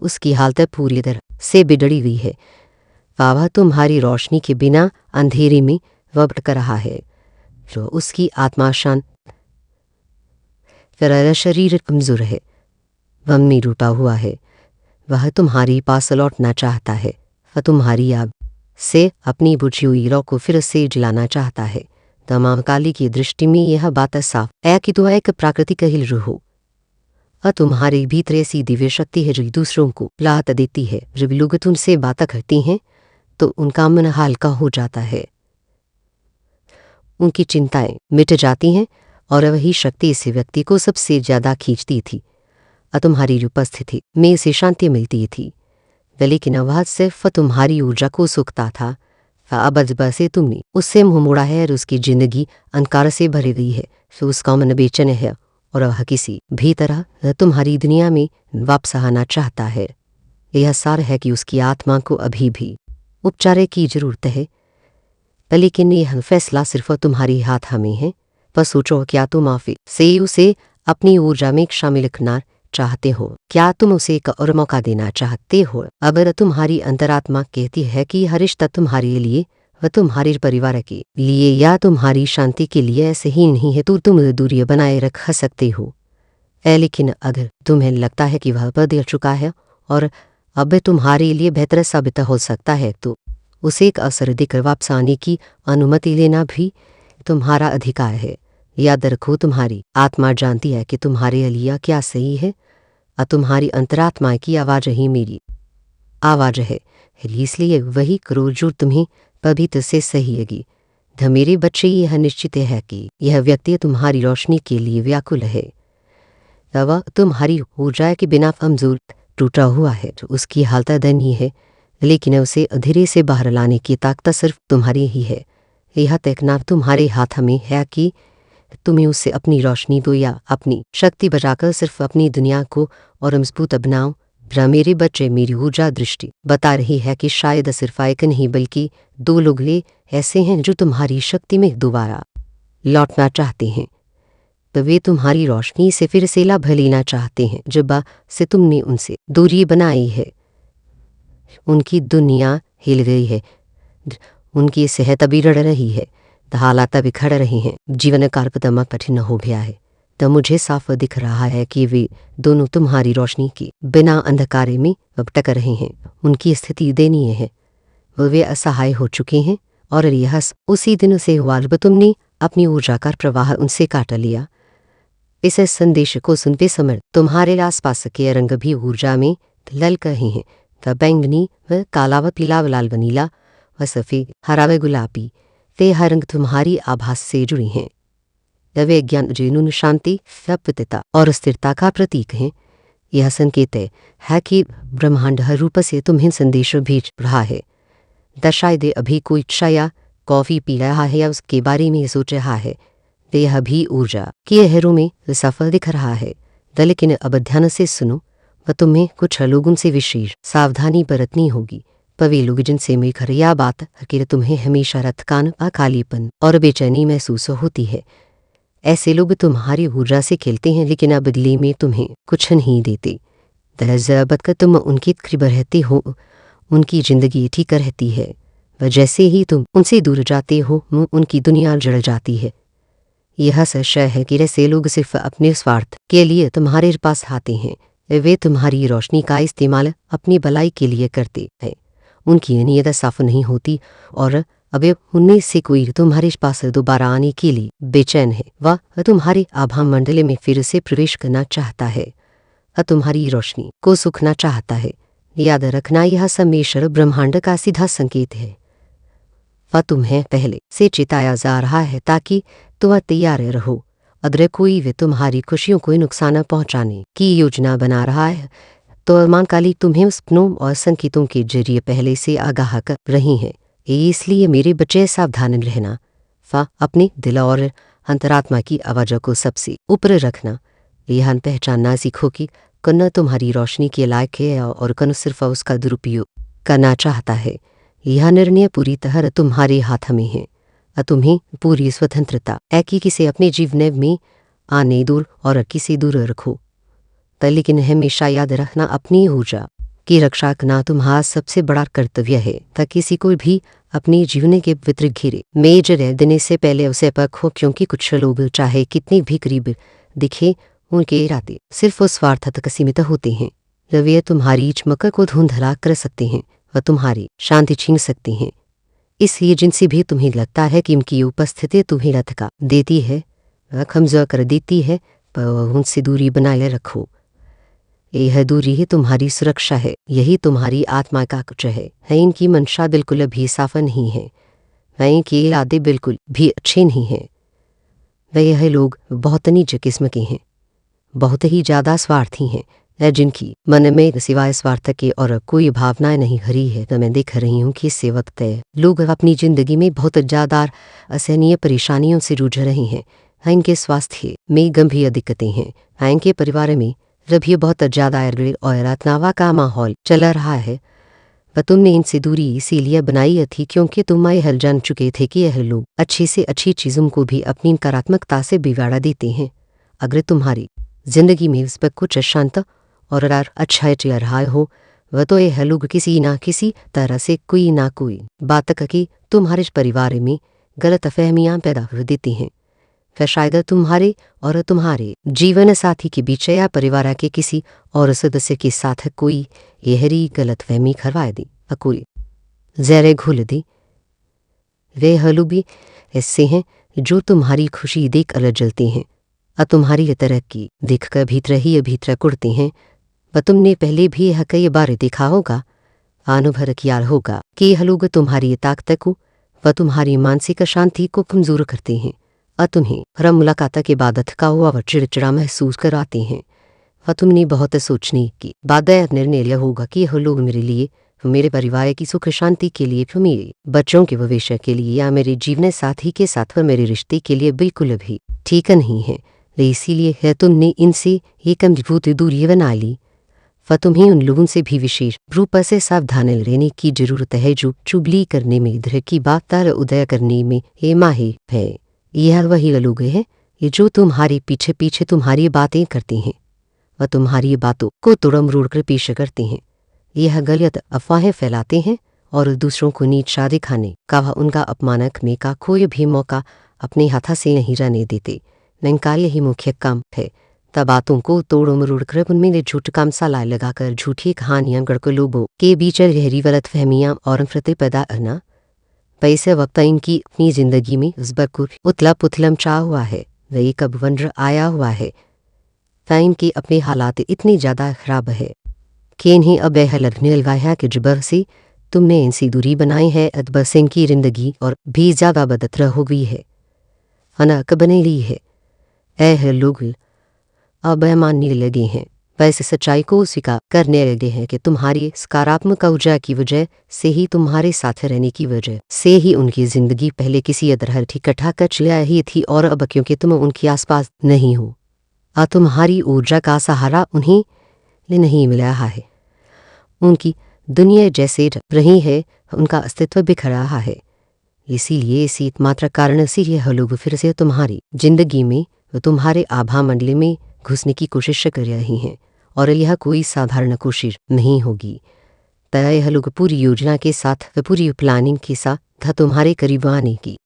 उसकी हालत पूरी तरह से बिगड़ी हुई है। वह तुम्हारी रोशनी के बिना अंधेरे में भटक रहा है। जो उसकी आत्मा शांत, फिर शरीर कमजोर है, वह में रूपा हुआ है। वह तुम्हारी पास लौटना चाहता है, वह तुम्हारी आग से अपनी बुझी हुई लौ को फिर से जलाना चाहता है। तमाम काली की दृष्टि में यह बात साफ है कि तुम एक प्राकृतिक हिल हो। तुम्हारे भीतर ऐसी दिव्य शक्ति है जो दूसरों को राहत देती है। जब लोग तुमसे बात करती हैं तो उनका मन हल्का हो जाता है, उनकी चिंताएं मिट जाती हैं और वही शक्ति इस व्यक्ति को सबसे ज्यादा खींचती थी। तुम्हारी उपस्थिति में इसे शांति मिलती थी, लेकिन वह सिर्फ तुम्हारी ऊर्जा को सूखता था। अब जब से तुमने उससे मुंह मोड़ा है और उसकी जिंदगी अंधकार से भरी गई है, तो उसका मन बेचैन है और वह किसी भी तरह तुम्हारी दुनिया में वापस आना चाहता है। यह सार है कि उसकी आत्मा को अभी भी उपचार की जरूरत है, लेकिन यह फैसला सिर्फ तुम्हारी हाथ में है। पर सोचो, क्या तुम माफी से उसे अपनी ऊर्जा में शामिल करना चाहते हो? क्या तुम उसे एक और मौका देना चाहते हो? अगर तुम्हारी अंतरात्मा कहती है कि हर रिश्ता तुम्हारे लिए व तुम्हारे परिवार के लिए या तुम्हारी शांति के लिए ऐसे ही नहीं है, तो तुम दूरी बनाए रख सकते हो। लेकिन अगर तुम्हें लगता है कि वह बदल चुका है और अब तुम्हारे लिए बेहतर साबित हो सकता है, तो उसे एक अवसर देकर वापस आने की अनुमति लेना भी तुम्हारा अधिकार है। याद रखो, तुम्हारी आत्मा जानती है कि तुम्हारे लिए क्या सही है। तुम्हारी अंतरात्मा की आवाज़ ही मेरी आवाज़ है, इसलिए वही करो जो तुम्हें पवित्र से सही लगी। मेरे बच्चे, यह निश्चित है कि यह व्यक्ति तुम्हारी रोशनी के लिए व्याकुल है। वह तुम्हारी ऊर्जा के बिना कमजोर टूटा हुआ है, जो उसकी हालत दयनीय है, लेकिन उसे अंधेरे से बाहर लाने की ताकत सिर्फ तुम्हारी ही है। यह तकना तुम्हारे हाथ में है कि तुम्हें उससे अपनी रोशनी दो या अपनी शक्ति बचाकर सिर्फ अपनी दुनिया को और मजबूत बनाओ। मेरे बच्चे, मेरी ऊर्जा दृष्टि बता रही है कि शायद सिर्फ एक नहीं बल्कि दो लोग ऐसे हैं जो तुम्हारी शक्ति में दोबारा लौटना चाहते हैं। तो वे तुम्हारी रोशनी से फिर से लाभ लेना चाहते हैं। जब से तुमने उनसे दूरी बनाई है, उनकी दुनिया हिल गई है, उनकी सेहत बिगड़ रही है, हालात बिखर रहे हैं, जीवन का पदमा कठिन हो गया है। तो मुझे साफ दिख रहा है कि वे दोनों तुम्हारी रोशनी के बिना अंधकारे में भटक रहे हैं। उनकी स्थिति दयनीय है, वे असहाय हो चुके हैं और यह उसी दिन से हुआ जब तुमने अपनी ऊर्जा का प्रवाह उनसे काट लिया। इस संदेश को सुनते समय तुम्हारे आसपास के रंग भी ऊर्जा में ललक रहे हैं। व बैंगनी व काला व पीला व लाल व नीला व सफ़ेद, हरा व गुलाबी, वे हर रंग तुम्हारी आभास से जुड़ी हैं। वे ज्ञान, जुनून, शांति, सत्यता और स्थिरता का प्रतीक हैं। यह संकेत है कि ब्रह्मांड हर रूप से तुम्हें संदेश भेज रहा है। शायद अभी कोई चाय या कॉफ़ी पी रहा है या उसके बारे में सोच रहा है। यह भी ऊर्जा की लहरों में सफल दिख रहा है। लेकिन अब ध्यान से सुनो, वह तुम्हें कुछ लोगों से विशेष सावधानी बरतनी होगी। वे लोग जिनसे मिलकर यह बात कि तुम्हें हमेशा रथकान अकालीपन और बेचैनी महसूस होती है, ऐसे लोग तुम्हारी ऊर्जा से खेलते हैं लेकिन अब बदले में तुम्हें कुछ नहीं देते। जब तक तुम उनके करीब रहते हो उनकी जिंदगी ठीक रहती है, वह जैसे ही तुम उनसे दूर जाते हो उनकी दुनिया जड़ जाती है। यह सच है कि ऐसे लोग सिर्फ अपने स्वार्थ के लिए तुम्हारे पास आते हैं। वे तुम्हारी रोशनी का इस्तेमाल अपनी भलाई के लिए करते हैं। उनकी नीयत साफ नहीं होती और अब उनमें से कोई तुम्हारे पास दोबारा आने के लिए बेचैन है। वह तुम्हारे आभा मंडल में फिर से प्रवेश करना चाहता है, तुम्हारी रोशनी को सुखना चाहता है। याद रखना, यह समेश्वर ब्रह्मांड का सीधा संकेत है। वह तुम्हें पहले से चिताया जा रहा है ताकि तुम तैयार रहो। अगर कोई वे तुम्हारी खुशियों को नुकसान पहुंचाने की योजना बना रहा है तो मानकाली तुम्हें सपनों और संकेतों के जरिए पहले से आगाह कर रही हैं। इसलिए मेरे बच्चे सावधान रहना। अपने दिल और अंतरात्मा की आवाज़ को सबसे ऊपर रखना। यह पहचानना सीखो कि कौन तुम्हारी रोशनी के लायक है और कौन सिर्फ उसका दुरुपयोग करना चाहता है। यह निर्णय पूरी तरह तुम्हारे हाथ में है। तुम्हें पूरी स्वतंत्रता है कि किसे अपने जीवन में आने दूर और किसे दूर रखो। लेकिन हमेशा याद रखना, अपनी ऊर्जा की रक्षा करना तुम्हारा सबसे बड़ा कर्तव्य है। ताकि किसी को भी अपने जीवन के पवित्र घेरे में जगह देने से पहले उसे परखो, क्योंकि कुछ लोग चाहे कितने भी करीब दिखे, उनके इरादे सिर्फ उस स्वार्थ तक सीमित होते हैं। वे तुम्हारी चमक को धुंधला कर सकते हैं, वह तुम्हारी शांति छीन सकते हैं। इसलिए जिनसे भी तुम्हें लगता है कि उनकी उपस्थिति तुम्हें लटका देती है, वह कमजोर कर देती है, पर उनसे दूरी बनाए रखो। यह दूरी ही तुम्हारी सुरक्षा है, यही तुम्हारी आत्मा का कुछ है। इनकी मंशा बिल्कुल भी साफ नहीं है, इनके इरादे बिल्कुल भी अच्छे नहीं हैं। यह लोग बहुत नीच किस्म के हैं, बहुत ही ज़्यादा स्वार्थी हैं, जिनकी मन में सिवाय स्वार्थ के और कोई भावनाएं नहीं हरी है। तो मैं देख रही हूँ कि इस वक्त लोग अपनी ज़िंदगी में बहुत ज़्यादा असहनीय परेशानियों से जूझ रहे हैं। इनके स्वास्थ्य में गंभीर दिक्कतें हैं, इनके परिवार में भी बहुत ज़्यादा और तनाव का माहौल चल रहा है। वह तुमने इनसे दूरी इसीलिए बनाई थी क्योंकि तुम यह जान चुके थे कि यह लोग अच्छी से अच्छी चीज़ों को भी अपनी नकारात्मकता से बिगाड़ देते हैं। अगर तुम्हारी जिंदगी में उस पर कुछ शांत और अच्छा चल रहा हो, वह तो यह लोग किसी ना किसी तरह से कोई ना कोई बात करके तुम्हारे परिवार में गलत फहमियाँ पैदा कर देती हैं। फिर शायद तुम्हारे और तुम्हारे जीवन साथी के बीच या परिवार के किसी और सदस्य के साथ कोई यहरी गलत फहमी करवा दी, कोई जहर घोल दी। वे लोग भी ऐसे हैं जो तुम्हारी खुशी देख कर जलते हैं, तुम्हारी तरक्की देख कर भीतर कुड़ते हैं। वह तुमने पहले भी यह कई बार देखा होगा, अनुभव किया होगा कि यह लोग तुम्हारी ताकत को व तुम्हारी मानसिक शांति को कमजोर करते हैं और तुम्हें हर मुलाकात के बाद थकाऊ और चिड़चिड़ा महसूस कराते हैं। वह तुमने बहुत सोचने की बाद निर्णय लिया होगा कि यह लोग मेरे लिए, मेरे परिवार की सुख शांति के लिए, मेरे बच्चों के भविष्य के लिए या मेरे जीवन साथी के साथ मेरे रिश्ते के लिए बिल्कुल भी ठीक नहीं है। इसीलिए है तुमने इनसे एक मजबूत दूरी बना ली। वह तुम्हें उन लोगों से भी विशेष रूप से सावधान रहने की जरूरत है जो चुगली करने में, इधर की बात उदय करने में माहिर है। यह वही लोग हैं जो तुम्हारे पीछे पीछे तुम्हारी बातें करते हैं, वह तुम्हारी बातों को तोड़ मरोड़ कर पेश करते हैं। यह गलत अफवाहें फैलाते हैं और दूसरों को नीचा दिखाने का व उनका अपमान करने का कोई भी मौका अपने हाथ से नहीं जाने देते। इनका यही मुख्य काम है, तब बातों को तोड़ मरोड़ कर उनमें झूठ काम साला लगाकर झूठी कहानियां गढ़कर लोगों के बीच गहरी गलत फहमियाँ और नफरतें पैदा करना। पैसे वक्त इनकी अपनी जिंदगी में उस बकुर उथला पुथलम चा हुआ है, वही कब वंड्र आया हुआ है। टाइम की अपने हालात इतनी ज़्यादा खराब है कि इन्हें अब यह लगने लगा है कि जबर से तुमने इनसी दूरी बनाई है, अदबर सिंह की जिंदगी और भी ज़्यादा बदतर हो गई है, अनक बने ली है। लोग अब मानने लगे हैं वैसे सच्चाई को स्वीकार करने लगे हैं कि तुम्हारी सकारात्मक ऊर्जा की वजह से ही, तुम्हारे साथ रहने की वजह से ही उनकी जिंदगी पहले किसी तरह इकट्ठा कर चला ही थी, और अब क्योंकि तुम उनके आसपास नहीं हो, तुम्हारी ऊर्जा का सहारा उन्हें नहीं मिल रहा है। उनकी दुनिया जैसे रही है, उनका अस्तित्व बिखर रहा है। इसीलिए इसी एकमात्र कारण से यह लोग फिर से तुम्हारी जिंदगी में, तुम्हारे आभा मंडली में घुसने की कोशिश कर रही हैं, और यह कोई साधारण कोशिश नहीं होगी। तय यह लोग पूरी योजना के साथ, पूरी प्लानिंग के साथ तुम्हारे करीब आने की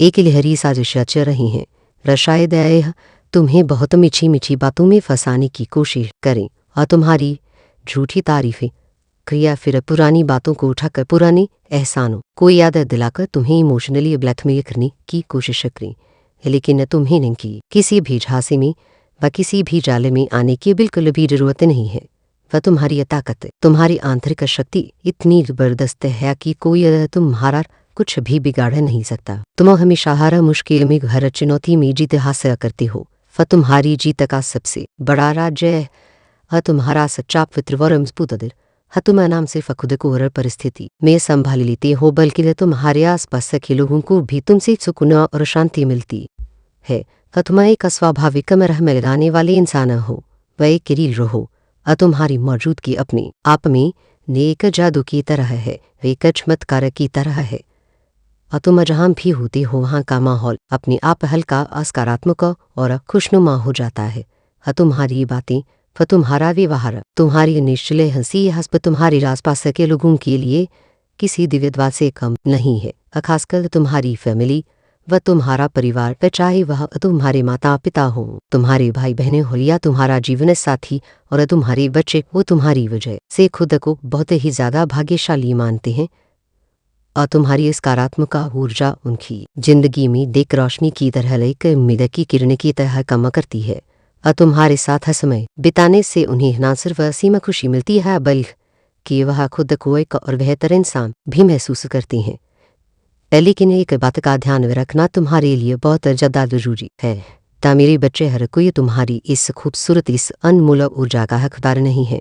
एक लहरी साजिश रच रही हैं। शायद यह तुम्हें बहुत मीठी मीठी बातों में फंसाने की कोशिश करें, और तुम्हारी झूठी तारीफें या फिर पुरानी बातों को उठाकर पुराने एहसानों को याद दिलाकर तुम्हें इमोशनली ब्लैकमेल करने की कोशिश करें। लेकिन तुम्हें नहीं की किसी भी झांसे में व किसी भी जाले में आने की बिल्कुल भी जरूरत नहीं है। वह तुम्हारी ताकत, तुम्हारी आंतरिक शक्ति इतनी जबरदस्त है कि कोई तुम्हारा कुछ भी बिगाड़ नहीं सकता। तुम हमेशा हर मुश्किल में, हर चुनौती में जीत हासिल करते हो। वह तुम्हारी जीत का सबसे बड़ा राज्य है। तुम्हारा सच्चा पवित्र व मजबूत दिल, तुम नाम सिर्फ खुद को और परिस्थिति में संभाल लेते हो, बल्कि तुम्हारे आसपास के लोगों को भी तुमसे सुकून और शांति मिलती है। तुम एक स्वाभाविक मरह मिलाने वाले इंसान हो, वह एक किरील रहो। तुम्हारी मौजूदगी अपने आप में नेक जादू की तरह है, एक चमत्कार की तरह है। तुम जहाँ भी होते हो, वहाँ का माहौल अपने आप हल्का, सकारात्मक और खुशनुमा हो जाता है। तुम्हारी बातें, तुम्हारा व्यवहार, तुम्हारी निश्चल हंसी हंसप तुम्हारे आसपास के लोगों के लिए किसी दिव्यता से कम नहीं है। खासकर तुम्हारी फैमिली व तुम्हारा परिवार, चाहे वह तुम्हारे माता पिता हो, तुम्हारे भाई बहनें हो या तुम्हारा जीवन साथी और तुम्हारे बच्चे, वो तुम्हारी वजह से खुद को बहुत ही ज्यादा भाग्यशाली मानते हैं। और तुम्हारी सकारात्मक ऊर्जा उनकी जिंदगी में देख रोशनी की तरह एक उम्मीद की किरण की तरह काम करती है। और तुम्हारे साथ समय बिताने से उन्हें न सिर्फ असीम खुशी मिलती है, बल्कि वह खुद को एक और बेहतर इंसान भी महसूस करती हैं। लेकिन एक बात का ध्यान रखना तुम्हारे लिए बहुत ज़्यादा जरूरी है। मेरे बच्चे, हर कोई तुम्हारी इस खूबसूरत, इस अनमोल ऊर्जा का हकदार नहीं है।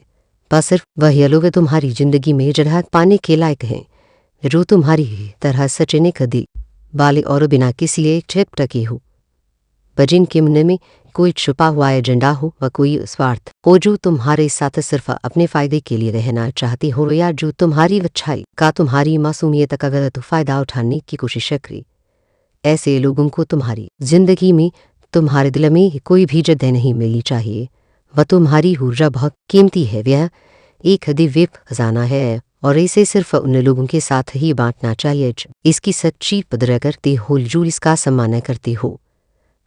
बस सिर्फ वही लोग तुम्हारी जिंदगी में जगह पाने के लायक हैं, जो तुम्हारी तरह सचने दिल वाले और बिना किसी एक ठेक टके हो, जिनके मन में कोई छुपा हुआ एजेंडा हो व कोई स्वार्थ हो, जो तुम्हारे साथ सिर्फ अपने फायदे के लिए रहना चाहते हो, या जो तुम्हारी अच्छाई का, तुम्हारी मासूमियत का गलत फायदा उठाने की कोशिश करे। ऐसे लोगों को तुम्हारी जिंदगी में, तुम्हारे दिल में कोई भी जगह नहीं मिलनी चाहिए। वह तुम्हारी ऊर्जा बहुत कीमती है, वह एक दिव्य खजाना है, और इसे सिर्फ उन लोगों के साथ ही बांटना चाहिए इसकी सच्ची कदर करते हो, जो इसका सम्मान करते हो।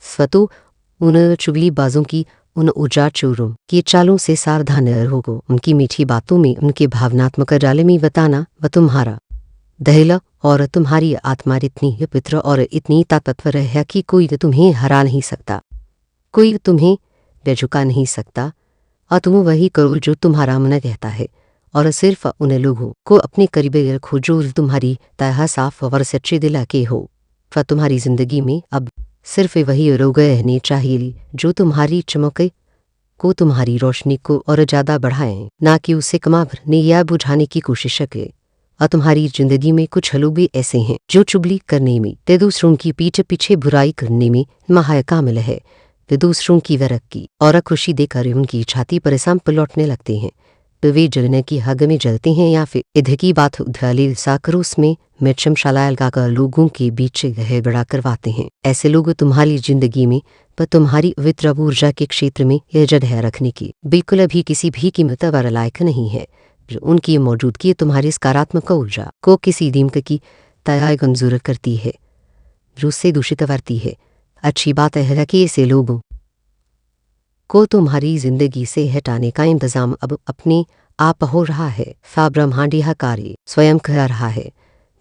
स्वतः उन चुगलीबाजों की, उन उजाड़ चोरों की चालों से सावधान रहोगे। उनकी मीठी बातों में, उनके भावनात्मक जाले में बताना व तुम्हारा दहला और तुम्हारी आत्मा इतनी पवित्र और इतनी ताकतवर है कि कोई तुम्हें हरा नहीं सकता, कोई तुम्हें बेझुका नहीं सकता। और तुम वही करो जो तुम्हारा मन कहता है, और सिर्फ उन लोगों को अपने करीब रखो जो तुम्हारी तरह साफ और सच्चे दिल के हो। वह तुम्हारी जिंदगी में अब सिर्फ वही लोग रहने चाहिए जो तुम्हारी चमक को, तुम्हारी रोशनी को और ज़्यादा बढ़ाएं, ना कि उसे कमाने या बुझाने की कोशिश करें। और तुम्हारी जिंदगी में कुछ लोग भी ऐसे हैं जो चुगली करने में, ते दूसरों की पीठ पीछे बुराई करने में महाकामिल है। वे दूसरों की तरक्की और खुशी देकर उनकी छाती पर सांप लौटने लगते हैं। वे जलने की हग में जलते हैं, या फिर इधर की बात उधर साकरों में मिर्चमशाला लगाकर लोगों के बीच गहबड़ा करवाते हैं। ऐसे लोग तुम्हारी जिंदगी में पर तुम्हारी पवित्र ऊर्जा के क्षेत्र में यह जगह रखने की बिल्कुल भी किसी भी कीमत वर लायक नहीं है। उनकी मौजूदगी तुम्हारी सकारात्मक ऊर्जा को किसी दीमक की तरह कमजोर करती है, जो उससे दूषित करती है। अच्छी बात है कि ऐसे लोगों को तुम्हारी जिंदगी से हटाने का इंतजाम अब अपने आप हो रहा है। ब्रह्मांडीय कार्य स्वयं कर रहा है।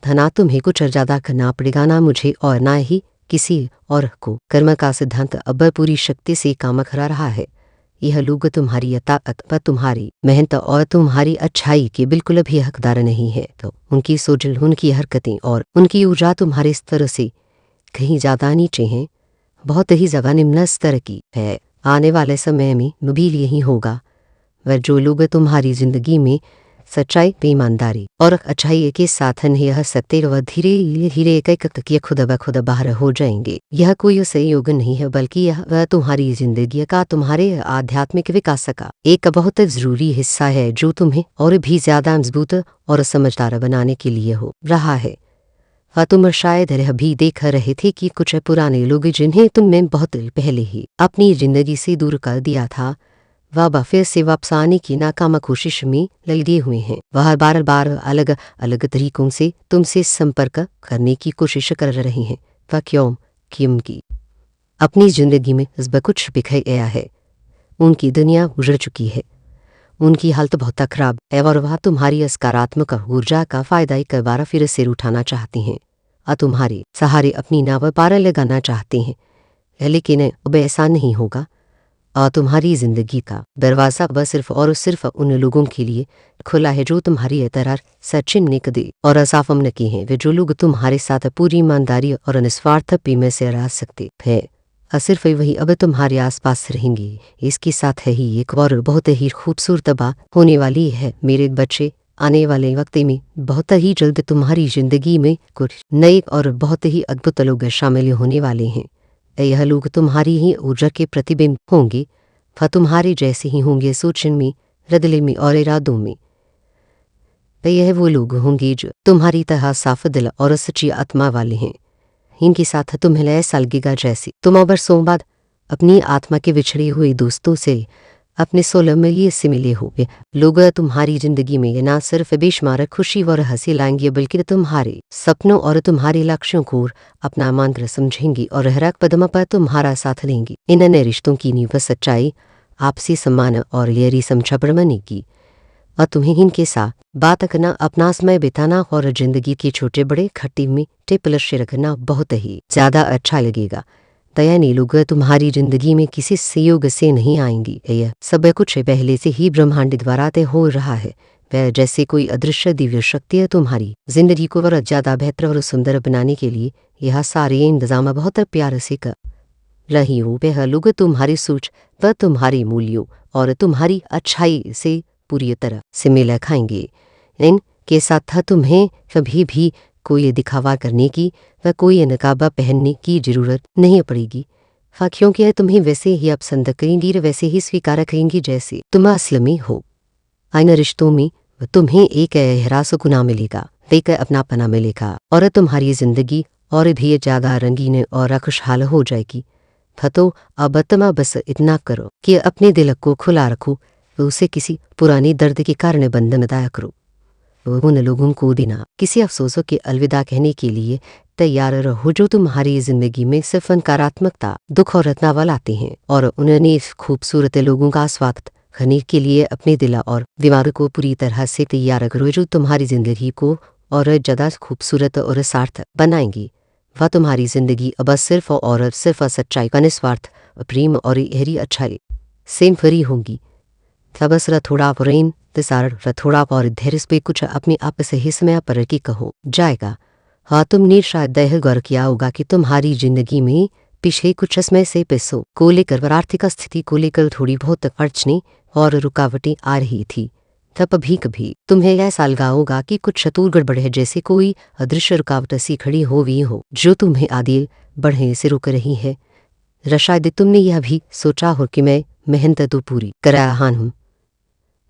धना तुम्हें कुछ ज़्यादा करना पड़ेगा, ना मुझे और ना ही किसी और को। कर्म का सिद्धांत अब पूरी शक्ति से काम कर रहा है। यह लोग तुम्हारी ताकत पर, तुम्हारी मेहनत और तुम्हारी अच्छाई के बिल्कुल भी हकदार नहीं है। तो उनकी सोच, उनकी हरकतें और उनकी ऊर्जा तुम्हारे स्तर से कहीं ज़्यादा नीचे हैं, बहुत ही ज़्यादा निम्न स्तर की है। आने वाले समय में भी यही होगा। वह जो लोग तुम्हारी जिंदगी में सच्चाई, ईमानदारी और अच्छाई के साथ यह सत्य व धीरे धीरे एक एक करके खुद ब खुद बाहर हो जाएंगे। यह कोई संयोग नहीं है, बल्कि यह वह तुम्हारी जिंदगी का, तुम्हारे आध्यात्मिक विकास का एक बहुत जरूरी हिस्सा है, जो तुम्हें और भी ज्यादा मजबूत और समझदार बनाने के लिए हो रहा है। वह तुम शायद यह भी देख रहे थे कि कुछ पुराने लोग जिन्हें तुमने बहुत पहले ही अपनी जिंदगी से दूर कर दिया था, वह फिर से वापस आने की नाकाम कोशिश में लगे हुए हैं। वह बार बार अलग अलग तरीकों से तुमसे संपर्क करने की कोशिश कर रहे हैं। वह क्योंकि अपनी जिंदगी में सब कुछ बिखर गया है, उनकी दुनिया उजड़ चुकी है, उनकी हालत बहुत खराब है और वह तुम्हारी सकारात्मक ऊर्जा का फायदा एक बार फिर से उठाना चाहती हैं और तुम्हारे सहारे अपनी नाव पार लगाना चाहते हैं। लेकिन अब ऐसा नहीं होगा और तुम्हारी जिंदगी का दरवाजा बस सिर्फ और सिर्फ उन लोगों के लिए खुला है जो तुम्हारी एतरार सचिन निकदे और साफम नकी हैं। वे जो लोग तुम्हारे साथ पूरी ईमानदारी और निस्वार्थ प्रेम से रह सकते हैं, सिर्फ वही अब तुम्हारे आसपास रहेंगे। इसके साथ ही एक और बहुत ही खूबसूरत बात होने वाली है मेरे बच्चे। आने वाले वक्त में बहुत ही जल्द तुम्हारी जिंदगी में कुछ नए और बहुत ही अद्भुत लोग शामिल होने वाले हैं। यह लोग तुम्हारी ही ऊर्जा के प्रतिबिंब होंगे। वह तुम्हारे जैसे ही होंगे सोचने में, रदले में और इरादों में। यह वो लोग होंगे जो तुम्हारी तरह साफ दिल और सच्ची आत्मा वाले हैं। इनके साथ तुम्हें ऐसा लगेगा जैसे तुम बरसों बाद अपनी आत्मा के बिछड़े हुए दोस्तों से अपने 16 मिलिए से मिले हो। लोग तुम्हारी जिंदगी में न सिर्फ बेशुमार खुशी और हंसी लाएंगे, बल्कि तुम्हारे सपनों और तुम्हारे लक्ष्यों को अपना मंत्र समझेंगे और हर एक कदम पर तुम्हारा साथ देंगे। इन नए रिश्तों की नींव सच्चाई, आपसी सम्मान और गहरी समझ पर बनेगी और तुम्हें इनके साथ बात करना, अपना समय बिताना और जिंदगी के छोटे बड़े खट्टी में टिपलश रखना बहुत ही ज्यादा अच्छा लगेगा। दयानी लोग तुम्हारी जिंदगी में किसी संयोग से नहीं आएंगी। यह सब कुछ पहले से ही ब्रह्मांड द्वारा तय हो रहा है। वह जैसे कोई अदृश्य दिव्य शक्ति है तुम्हारी जिंदगी को और ज्यादा बेहतर और सुंदर बनाने के लिए यह सारे इंतजाम बहुत प्यार से कर रही हो। वह लोग तुम्हारी सोच व तुम्हारे मूल्यों और तुम्हारी अच्छाई से पूरी तरह से मेल खाएंगे। इनके साथ तुम्हें कभी भी कोई दिखावा करने की व कोई नकाबा पहनने की जरूरत नहीं पड़ेगी, क्योंकि तुम्हें वैसे ही पसंद करेंगी, वैसे ही स्वीकार करेंगी जैसे तुम असल में हो। इन रिश्तों में तुम्हें एक गहरा सुकून मिलेगा, एक अपनापना मिलेगा और तुम्हारी जिंदगी और भी ज्यादा रंगीन और खुशहाल हो जाएगी। तो अब तुम बस इतना करो कि अपने दिल को खुला रखो, उसे किसी पुरानी दर्द के कारण बंद न दाया करो। उन लोगों को बिना किसी अफसोसों के अलविदा कहने के लिए तैयार रहो जो तुम्हारी जिंदगी में सिर्फ नकारात्मकता, दुख और रत्नावल आते हैं, और उन्हें खूबसूरत लोगों का स्वागत करने के लिए अपने दिल और दिमाग को पूरी तरह से तैयार करो, जो तुम्हारी जिंदगी को और ज़्यादा खूबसूरत और सार्थक बनाएंगी। वह तुम्हारी जिंदगी अब सिर्फ और सिर्फ सच्चाई का, निस्वार्थ प्रेम और गहरी अच्छाई से भरी होंगी। बस थोड़ा प्रेम तिसार थोड़ा और धैर्य पे कुछ अपने आप से ही समय पर की कहो जाएगा। हाँ, तुमने शायद यह गौर किया होगा कि तुम्हारी जिंदगी में पिछले कुछ समय से पैसों को लेकर और आर्थिक स्थिति को लेकर थोड़ी बहुत अड़चनें और रुकावटें आ रही थी। तब भी कभी तुम्हें ऐसा लगा होगा कि कुछ चतुर गड़बड़ है, जैसे कोई अदृश्य रुकावट सी खड़ी हुई हो जो तुम्हें आगे बढ़ने से रोक रही है। शायद तुमने यह भी सोचा हो कि मैं मेहनत तो पूरी कर रहा हूँ,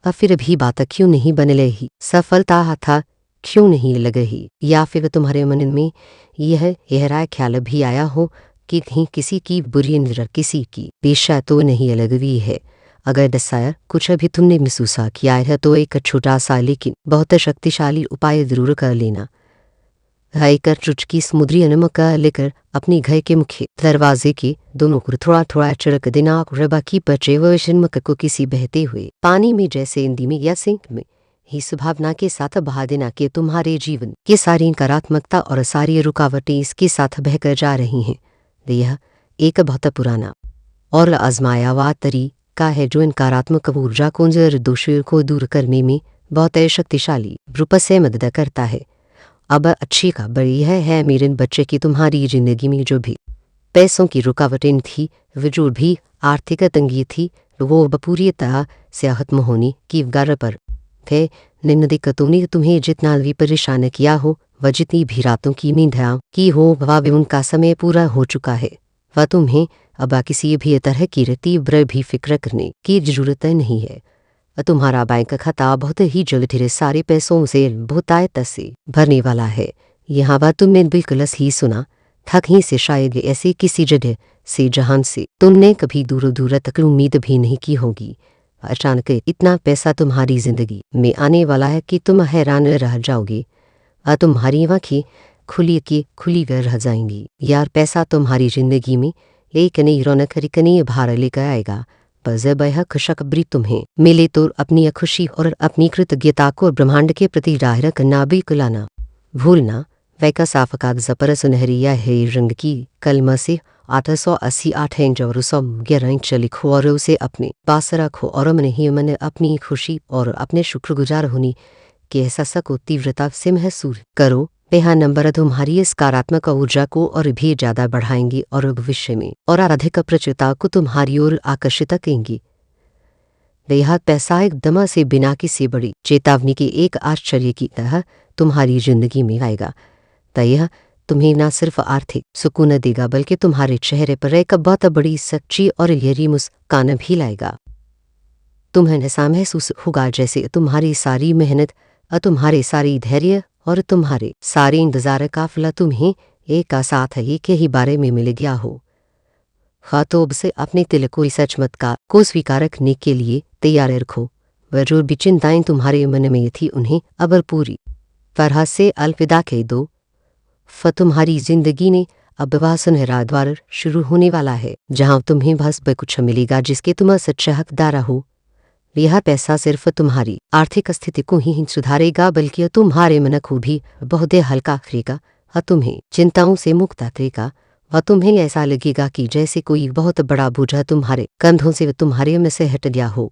और फिर भी बात क्यों नहीं बन रही, सफलता था क्यों नहीं लग रही। या फिर तुम्हारे मन में यह गहरा ख्याल भी आया हो कि कहीं किसी की बुरी नजर किसी की पेशा तो नहीं लग रही है। अगर दसाया कुछ भी तुमने महसूस किया है तो एक छोटा सा लेकिन बहुत शक्तिशाली उपाय जरूर कर लेना। एक चुटकी समुद्री नमक लेकर अपने घर के मुख्य दरवाजे के दोनों को थोड़ा थोड़ा छिड़क देना और बाकी बचे हुए नमक को किसी बहते हुए पानी में, जैसे हिंदी में या सिंक में, ही भावना के साथ बहा देना कि तुम्हारे जीवन की सारी नकारात्मकता और सारी रुकावटें इसके साथ बहकर जा रही हैं। यह एक बहुत पुराना और आजमाया हुआ तरीका है जो नकारात्मक ऊर्जा को, दोषों को दूर करने में बहुत शक्तिशाली रूप से मदद करता है। अब अच्छी खबर यह है मेरे बच्चे की तुम्हारी जिंदगी में जो भी पैसों की रुकावटें थी, वजूद भी आर्थिक तंगी थी, वो पूरी तरह से खत्म होने की गार पर थे। निम्न दिक्कतों ने तुम्हें जितना भी परेशान किया हो, वह जितनी भी रातों की नींद की हो, वह भी उनका समय पूरा हो चुका है। वह तुम्हें अब किसी भी तरह की तीव्र भी फिक्र करने की जरूरत नहीं है। तुम्हारा बैंक खाता बहुत ही जल्द ढेर सारे पैसों से बहुतायत से भरने वाला है। यहाँ बात तुमने बिल्कुल ही सुना था, कहीं से शायद ऐसे किसी जगह से जहां से तुमने कभी दूर दूर तक उम्मीद भी नहीं की होगी। अचानक इतना पैसा तुम्हारी जिंदगी में आने वाला है कि तुम हैरान रह जाओगे। तुम्हारी आँखें खुली रह जाएंगी। यार, पैसा तुम्हारी जिंदगी में एक नई रौनक एक नई भार लेकर आएगा। पर जब यह खुशखबरी तुम्हें मिले तो अपनी खुशी और अपनी कृतज्ञता को ब्रह्मांड के प्रति जाहिर करना बिल्कुल ना भूलना। वह का साफ कागज पर सुनहरी है रंग की कलम से 888 इंच और 111 इंच लिखो और उसे अपने पास रखो और मन ही मन अपनी खुशी और अपने शुक्रगुजार होने के एहसास को तीव्रता से महसूस करो। यह नंबर तुम्हारी सकारात्मक ऊर्जा को और भी ज्यादा बढ़ाएंगे और भविष्य में और अधिक प्रचुरता को तुम्हारी ओर आकर्षित करेंगी। यह पैसा एकदम से बिना किसी बड़ी चेतावनी के एक आश्चर्य की तरह तुम्हारी जिंदगी में आएगा। तो यह तुम्हें न सिर्फ आर्थिक सुकून देगा बल्कि तुम्हारे चेहरे पर एक बहुत बड़ी सच्ची और गहरी मुस्कान भी लाएगा। तुम्हें ऐसा महसूस होगा जैसे तुम्हारी सारी मेहनत, तुम्हारे सारी धैर्य और तुम्हारे सारे इंतजार काफिला तुम्हें एक साथ एक ही बारे में मिल गया हो। खातोब से अपने दिल को इस चमत्कार को स्वीकार करने के लिए तैयार रखो। वह जो भी चिंताएं तुम्हारे मन में थी उन्हें अब पूरी तरह से अलविदा कह दो। तुम्हारी जिंदगी ने अब वह सुनहरा द्वार शुरू होने वाला है जहां तुम्हें बस कुछ मिलेगा जिसके तुम सच्चा हकदार हो। यह पैसा सिर्फ तुम्हारी आर्थिक स्थिति को ही सुधारेगा बल्कि तुम्हारे मन को भी बहुत हल्का करेगा। तुम्हें चिंताओं से मुक्त करेगा। वह तुम्हें ऐसा लगेगा कि जैसे कोई बहुत बड़ा बोझ तुम्हारे कंधों से तुम्हारे में से हट गया हो।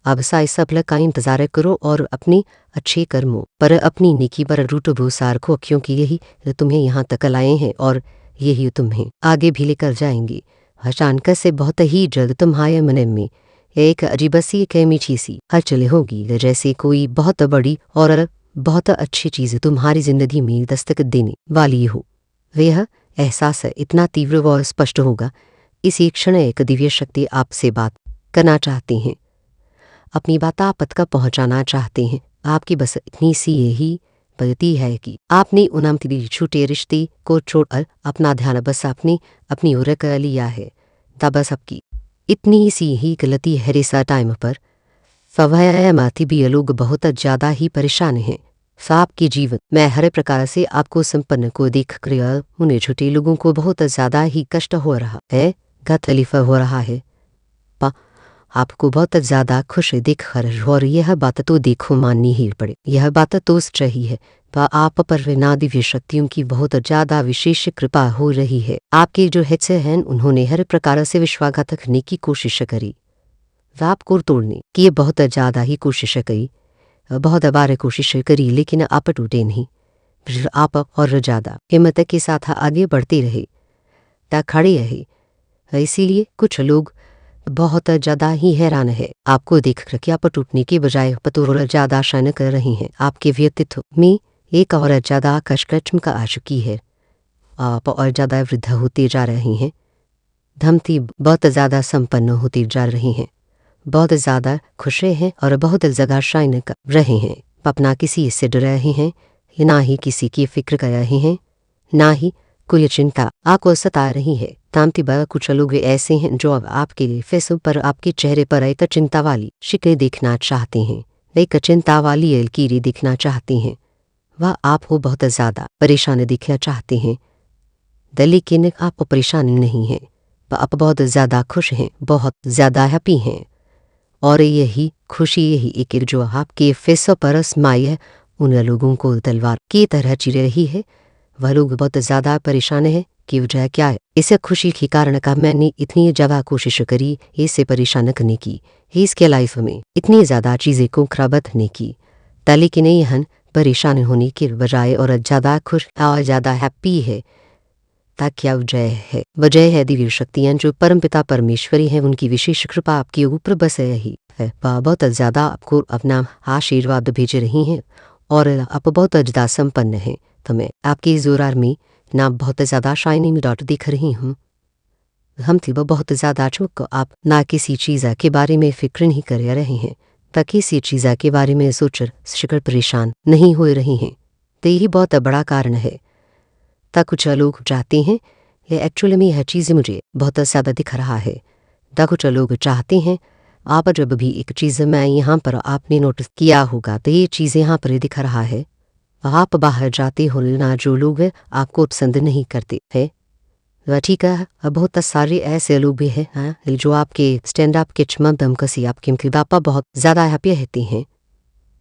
अब सफल का इंतजार करो और अपने अच्छे कर्मों पर अपनी नेकी पर रूट सार को, क्योंकि यही तुम्हें यहाँ तक लाए हैं और यही तुम्हें आगे भी लेकर जाएंगे। अचानक से बहुत ही जल्द तुम्हारे मन में एक अजीब सी एक मीठी सी हलचल होगी, जैसे कोई बहुत बड़ी और बहुत अच्छी चीज़ तुम्हारी जिंदगी में दस्तक देने वाली हो। वह एहसास इतना तीव्र व स्पष्ट होगा। इसी क्षण एक दिव्य शक्ति आपसे बात करना चाहती हैं, अपनी बात आप तक पहुंचाना चाहते हैं। आपकी बस इतनी सी यही पड़ती है कि आपने उन छोटे रिश्ते को छोड़कर अपना ध्यान बस अपनी ओर कर लिया है। तब बस आपकी इतनी सी ही गलती है रेसा टाइम पर फवायामाती भी लोग बहुत ज़्यादा ही परेशान हैं। आपके जीवन में हर प्रकार से आपको संपन्न को देख कर उन्हें छोटे लोगों को बहुत ज़्यादा ही कष्ट हो रहा है, तकलीफ हो रहा है। आपको बहुत ज़्यादा खुश देख कर और यह बात तो देखो माननी ही पड़े, यह बात तो सही है। आप पर दिव्य शक्तियों की बहुत ज़्यादा विशेष कृपा हो रही है। आपके जो हिस्से हैं उन्होंने हर प्रकार से विश्वासघात करने की कोशिश करी, आपको तोड़ने की बहुत ज़्यादा ही कोशिश करी, बहुत बार कोशिश करी, लेकिन आप टूटे नहीं। आप और ज़्यादा हिम्मत के साथ आगे बढ़ते रहे, खड़े रहे। इसीलिए कुछ लोग बहुत ज़्यादा ही हैरान है आपको देखकर कि आप टूटने के बजाय और ज़्यादा शान कर रही हैं। आपके व्यक्तित्व में एक और ज़्यादा चमक आ चुकी है। आप और ज़्यादा वृद्ध होते जा रही हैं, धमती बहुत ज़्यादा संपन्न होती जा रही हैं, बहुत ज़्यादा खुश हैं और बहुत जगह शाइन कर रहे हैं। अपना किसी से डर रहे हैं, ना ही किसी की फिक्र कर रहे हैं, ना ही कोई चिंता आपको सता रही है। तामती बा कुछ लोग ऐसे हैं जो अब आपके फेस पर आपके चेहरे पर एक चिंता वाली शिकन देखना चाहते हैं, एक चिंता वाली लकीरें दिखना चाहते हैं। वह आपको बहुत ज़्यादा परेशान दिखना चाहते हैं, लेकिन आप परेशान नहीं हैं। आप बहुत ज़्यादा खुश हैं, बहुत ज़्यादा हैप्पी हैं। और यही खुशी, यही एक जो आपके फेस पर स्माइल है, उन लोगों को तलवार की तरह चिर रही है। वह लोग बहुत ज़्यादा परेशान हैं कि वजह क्या है। इस खुशी के कारण का मैंने इतनी ज़्यादा कोशिश करी इसे परेशान करने की, इसके लाइफ में इतनी ज़्यादा चीज़ें को खराब करने की, लेकिन यह परेशान होने के बजाय और ज़्यादा खुश और ज़्यादा हैप्पी है। ता क्या वजह है? वजह है दिव्य शक्तियाँ जो परमपिता परमेश्वरी हैं, उनकी विशेष कृपा आपके ऊपर बस यही है। वह बहुत ज़्यादा आपको अपना आशीर्वाद भेज रही हैं और आप बहुत ज़्यादा संपन्न हैं। तो मैं आपकी ज़ोरार में ना बहुत ज़्यादा शाइनिंग डॉट दिख रही हूँ। हम थी वो बहुत ज़्यादा चुप, आप ना किसी चीज़ के बारे में फिक्र नहीं कर रहे हैं, ता किसी चीज़ के बारे में सोच शिकर परेशान नहीं हो रही हैं। तो यही बहुत बड़ा कारण है। ता कुछ लोग चाहते हैं, ये एक्चुअली में यह चीज़ मुझे बहुत ज़्यादा दिख रहा है। ता कुछ लोग चाहते हैं, आप जब भी एक चीज़ मैं यहाँ पर आपने नोटिस किया होगा, तो ये चीज़ यहाँ पर दिख रहा है। आप बाहर जाते हो ना, जो लोग आपको पसंद नहीं करते हैं, वह ठीक है। बहुत सारे ऐसे लोग भी हैं जो आपके स्टैंड अप के चमदम कसी आपके पापा बहुत ज़्यादा हैप्पी रहते हैं।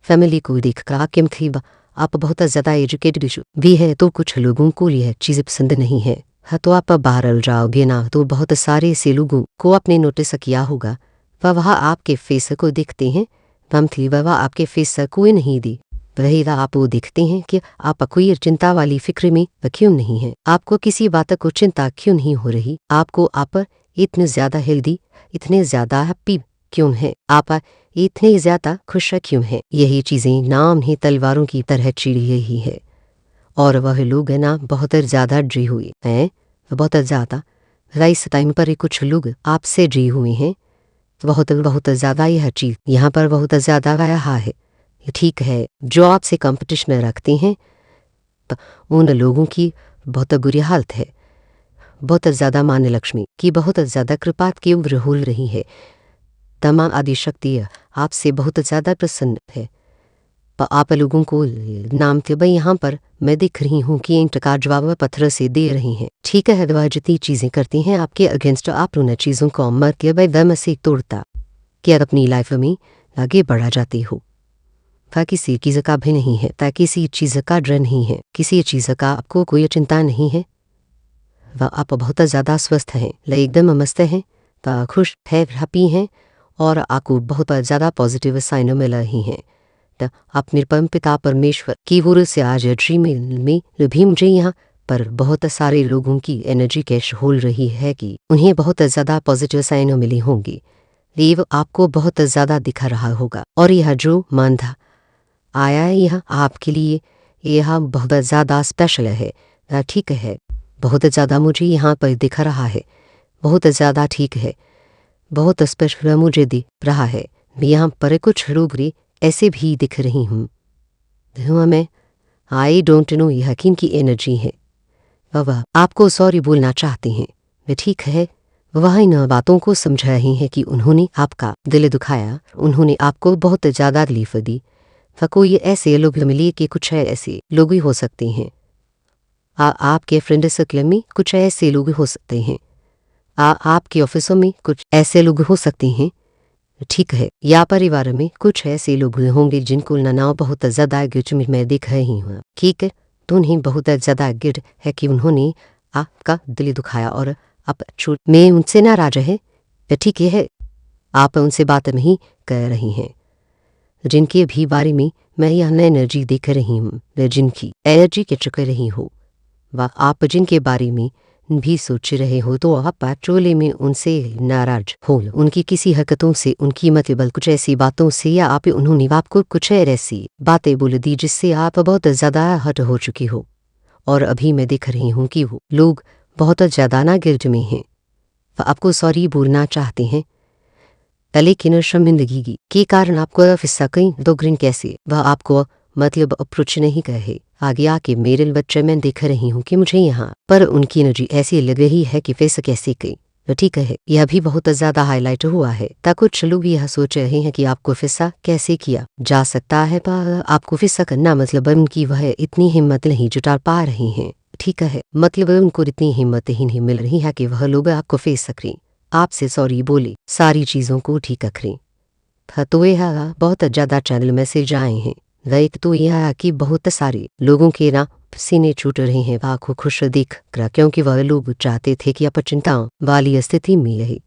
फैमिली को देख कर आपके आप बहुत ज़्यादा एजुकेटेड भी है, तो कुछ लोगों को यह चीज़ें पसंद नहीं है। तो आप बाहर जाओगे ना, तो बहुत सारे ऐसे लोगों को आपने नोटिस किया होगा, वह आपके फेस को देखते हैं, वह आपके फेस कोई नहीं दी, वही आप वो देखते हैं कि आप कोई चिंता वाली फिक्र में क्यों नहीं है, आपको किसी बात को चिंता क्यों नहीं हो रही, आपको आप इतने ज़्यादा हेल्दी, इतने ज़्यादा हैप्पी क्यों है, आप इतने ज़्यादा खुश क्यों हैं। यही चीज़ें नाम ही तलवारों की तरह चिड़ी यही है। और वह लोग ना बहुत ज़्यादा ड्री हुए हैं, बहुत ज़्यादा इस टाइम पर कुछ लोग आपसे ड्री हुए हैं, बहुत ज़्यादा यह चीज़ यहाँ पर बहुत ज़्यादा रहा है। ठीक है, जो आपसे कंपटीशन रखते हैं, उन लोगों की बहुत बुरी हालत है। बहुत ज़्यादा मान लक्ष्मी की बहुत ज़्यादा कृपा की उम्र हो रही है। तमाम आदि शक्ति आपसे बहुत ज़्यादा प्रसन्न है। आप लोगों को नाम थे भाई, यहाँ पर मैं देख रही हूँ कि ईंट का जवाब पत्थर से दे रही हैं। ठीक है, वह जितनी चीज़ें करती हैं आपके अगेंस्ट, आप उन चीज़ों को मर के भाई दम से तोड़ता कि आप अपनी लाइफ में आगे बढ़ा जाती हो। वह किसी चीज़ का भी नहीं है, ताकि किसी चीज़ का डर नहीं है, किसी चीज़ का आपको कोई चिंता नहीं है। वह आप बहुत ज़्यादा स्वस्थ हैं, एकदम मस्त हैं, तो खुश है, हैप्पी हैं, और आपको बहुत ज़्यादा पॉजिटिव साइन मिल रही हैं। तो अपने परमपिता परमेश्वर की ओर से आज ड्रीम में भी मुझे यहाँ पर बहुत सारे लोगों की एनर्जी कैश हो रही है कि उन्हें बहुत ज़्यादा पॉजिटिव साइन मिली होंगी। ये आपको बहुत ज़्यादा दिखा रहा होगा, और यह जो मानधा आया है यह आपके लिए, यह बहुत ज़्यादा स्पेशल है। ठीक है, बहुत ज़्यादा मुझे यहाँ पर दिख रहा है, बहुत ज़्यादा ठीक है, बहुत स्पेशल मुझे दिख रहा है। यहाँ पर कुछ लोग ऐसे भी दिख रही हूँ, मैं आई डोंट नो यह किन की एनर्जी है। वह आपको सॉरी बोलना चाहते हैं, वे ठीक है, वह इन बातों को समझ रही हैं कि उन्होंने आपका दिल दुखाया, उन्होंने आपको बहुत ज़्यादा तकलीफ दी। कोई ऐसे लोग मिले कि कुछ ऐसे लोग भी हो सकते हैं, आपके फ्रेंड सर्कल में कुछ ऐसे लोग हो सकते हैं, आपके ऑफिसों में कुछ ऐसे लोग हो सकते हैं। ठीक है, या परिवार में कुछ ऐसे लोग होंगे जिनको नाव बहुत ज़्यादा गिट में मैं देख रही हूँ। ठीक है, तो उन्हें बहुत ज़्यादा गिट है कि उन्होंने आपका दिल दुखाया और आप छूट में उनसे नाराज है। ठीक है, आप उनसे बात नहीं कर रही हैं, जिनके भी बारे में मैं यह एनर्जी देख रही हूँ, जिनकी एनर्जी के चुके रही हो, व आप जिनके बारे में भी सोच रहे हो, तो आप एक्चुअली में उनसे नाराज हो, उनकी किसी हरकतों से, उनकी मतलब कुछ ऐसी बातों से, या आप उन्होंने आपको कुछ ऐसी बातें बोल दी जिससे आप बहुत ज़्यादा हर्ट हो चुकी हो। और अभी मैं देख रही हूँ कि वो लोग बहुत ज़्यादा ना गिल्ट में हैं, वह आपको सॉरी बोलना चाहते हैं, लेकिन शर्मिंदगी के कारण आपको फिस्सा कहीं दो ग्रीन कैसे वह आपको मतलब अप्रोच नहीं कहे। आगे आके मेरे बच्चे मैं देख रही हूँ कि मुझे यहाँ पर उनकी एनर्जी ऐसी लग रही है कि फेस कैसे कहीं। ठीक है, यह भी बहुत ज़्यादा हाईलाइट हुआ है, ता कुछ लोग यह सोच रहे हैं कि आपको फिस्सा कैसे किया जा सकता है, पर आपको फिस्सा करना मतलब उनकी वह इतनी हिम्मत नहीं जुटा पा रही हैं। ठीक है, मतलब उनको इतनी हिम्मत ही नहीं मिल रही है कि वह लोग आपको फेस करें, आपसे सॉरी बोले, सारी चीज़ों को ठीक करें। तो यह बहुत ज़्यादा चैनल मैसेज आए हैं। एक तो यह कि बहुत सारे लोगों के ना सीने छूट रहे हैं आँखों खुश देख कर, क्योंकि वह लोग चाहते थे कि आप चिंताओं वाली स्थिति में रहे,